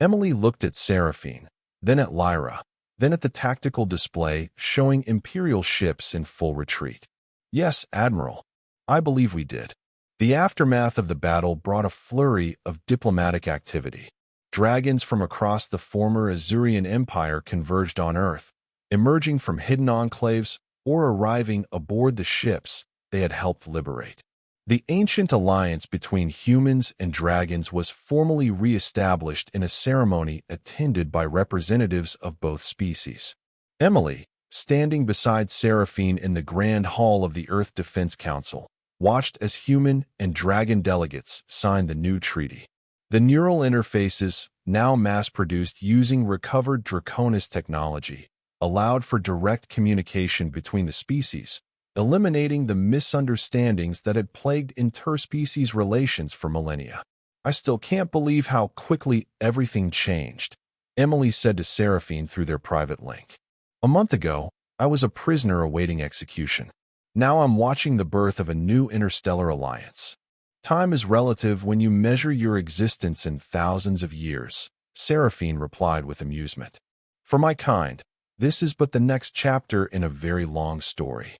Emily looked at Seraphine, then at Lyra, then at the tactical display showing Imperial ships in full retreat. "Yes, Admiral. I believe we did." The aftermath of the battle brought a flurry of diplomatic activity. Dragons from across the former Azurian Empire converged on Earth, emerging from hidden enclaves or arriving aboard the ships they had helped liberate. The ancient alliance between humans and dragons was formally re-established in a ceremony attended by representatives of both species. Emily, standing beside Seraphine in the Grand Hall of the Earth Defense Council, watched as human and dragon delegates signed the new treaty. The neural interfaces, now mass-produced using recovered Draconis technology, allowed for direct communication between the species, eliminating the misunderstandings that had plagued interspecies relations for millennia. "I still can't believe how quickly everything changed," Emily said to Seraphine through their private link. "A month ago, I was a prisoner awaiting execution. Now I'm watching the birth of a new interstellar alliance. Time is relative when you measure your existence in thousands of years," Seraphine replied with amusement. "For my kind, this is but the next chapter in a very long story."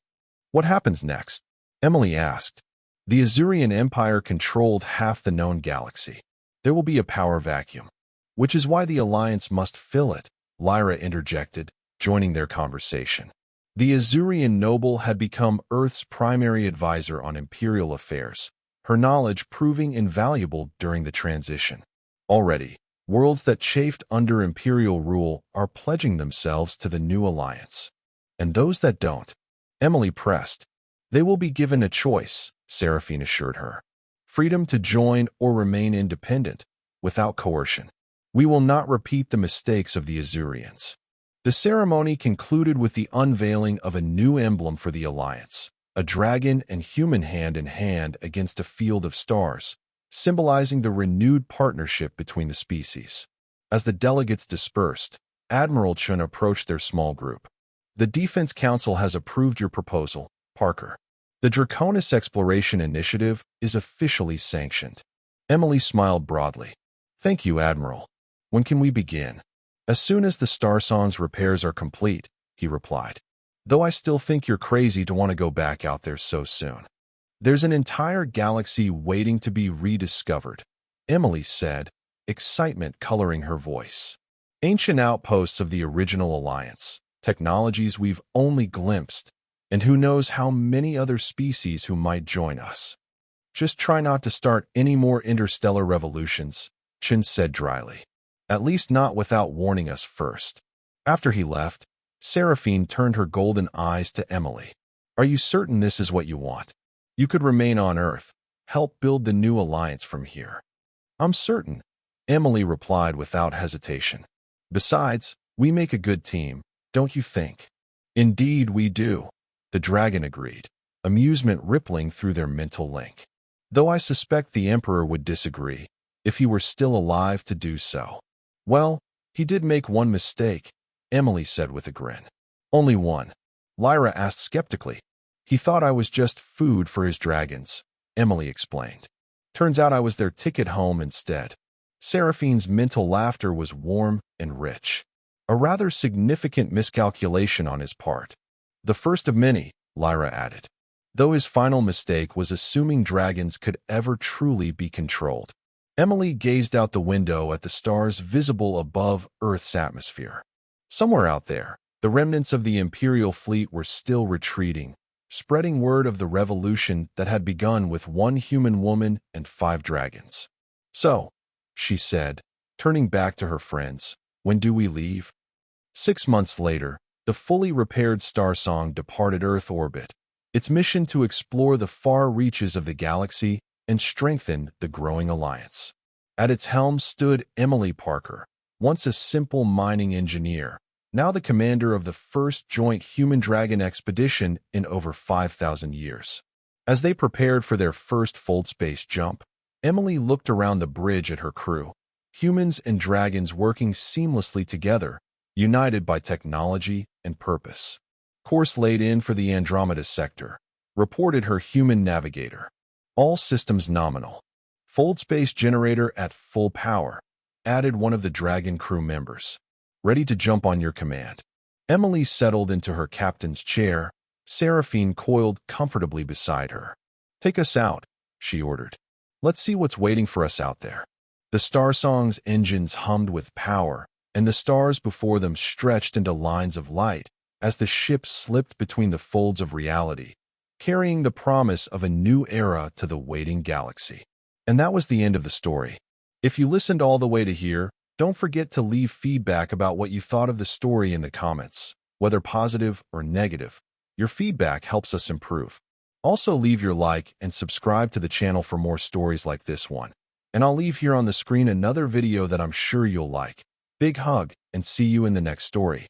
"What happens next?" Emily asked. "The Azurian Empire controlled half the known galaxy. There will be a power vacuum, which is why the Alliance must fill it," Lyra interjected, joining their conversation. The Azurian noble had become Earth's primary advisor on imperial affairs, her knowledge proving invaluable during the transition. Already, worlds that chafed under imperial rule are pledging themselves to the new alliance. And those that don't, Emily pressed. "They will be given a choice," Seraphine assured her. "Freedom to join or remain independent, without coercion. We will not repeat the mistakes of the Azurians." The ceremony concluded with the unveiling of a new emblem for the alliance, a dragon and human hand in hand against a field of stars, symbolizing the renewed partnership between the species. As the delegates dispersed, Admiral Chun approached their small group. "The Defense Council has approved your proposal, Parker. The Draconis Exploration Initiative is officially sanctioned." Emily smiled broadly. "Thank you, Admiral. When can we begin?" "As soon as the Star Song's repairs are complete," he replied. "Though I still think you're crazy to want to go back out there so soon. There's an entire galaxy waiting to be rediscovered," Emily said, excitement coloring her voice. "Ancient outposts of the original alliance, technologies we've only glimpsed, and who knows how many other species who might join us. Just try not to start any more interstellar revolutions," Chin said dryly. "At least not without warning us first." After he left, Seraphine turned her golden eyes to Emily. "Are you certain this is what you want? You could remain on Earth, help build the new alliance from here." "I'm certain," Emily replied without hesitation. "Besides, we make a good team, don't you think?" "Indeed we do," the dragon agreed, amusement rippling through their mental link. "Though I suspect the Emperor would disagree, if he were still alive to do so. Well, he did make one mistake, Emily said with a grin. Only one? Lyra asked skeptically. He thought I was just food for his dragons, Emily explained. Turns out I was their ticket home instead. Seraphine's mental laughter was warm and rich. A rather significant miscalculation on his part. The first of many, Lyra added. Though his final mistake was assuming dragons could ever truly be controlled. Emily gazed out the window at the stars visible above Earth's atmosphere. Somewhere out there, the remnants of the Imperial fleet were still retreating, spreading word of the revolution that had begun with one human woman and 5 dragons. So, she said, turning back to her friends, when do we leave? 6 months later, the fully repaired Starsong departed Earth orbit, its mission to explore the far reaches of the galaxy and strengthen the growing alliance. At its helm stood Emily Parker, once a simple mining engineer, now the commander of the first joint human-dragon expedition in over 5,000 years. As they prepared for their first fold space jump, Emily looked around the bridge at her crew, humans and dragons working seamlessly together, united by technology and purpose. Course laid in for the Andromeda sector, reported her human navigator. All systems nominal. Fold space generator at full power, added one of the dragon crew members. Ready to jump on your command. Emily settled into her captain's chair, Seraphine coiled comfortably beside her. Take us out, she ordered. Let's see what's waiting for us out there. The Starsong's engines hummed with power, and the stars before them stretched into lines of light as the ship slipped between the folds of reality, carrying the promise of a new era to the waiting galaxy. And that was the end of the story. If you listened all the way to here, don't forget to leave feedback about what you thought of the story in the comments, whether positive or negative. Your feedback helps us improve. Also leave your like and subscribe to the channel for more stories like this one. And I'll leave here on the screen another video that I'm sure you'll like. Big hug, and see you in the next story.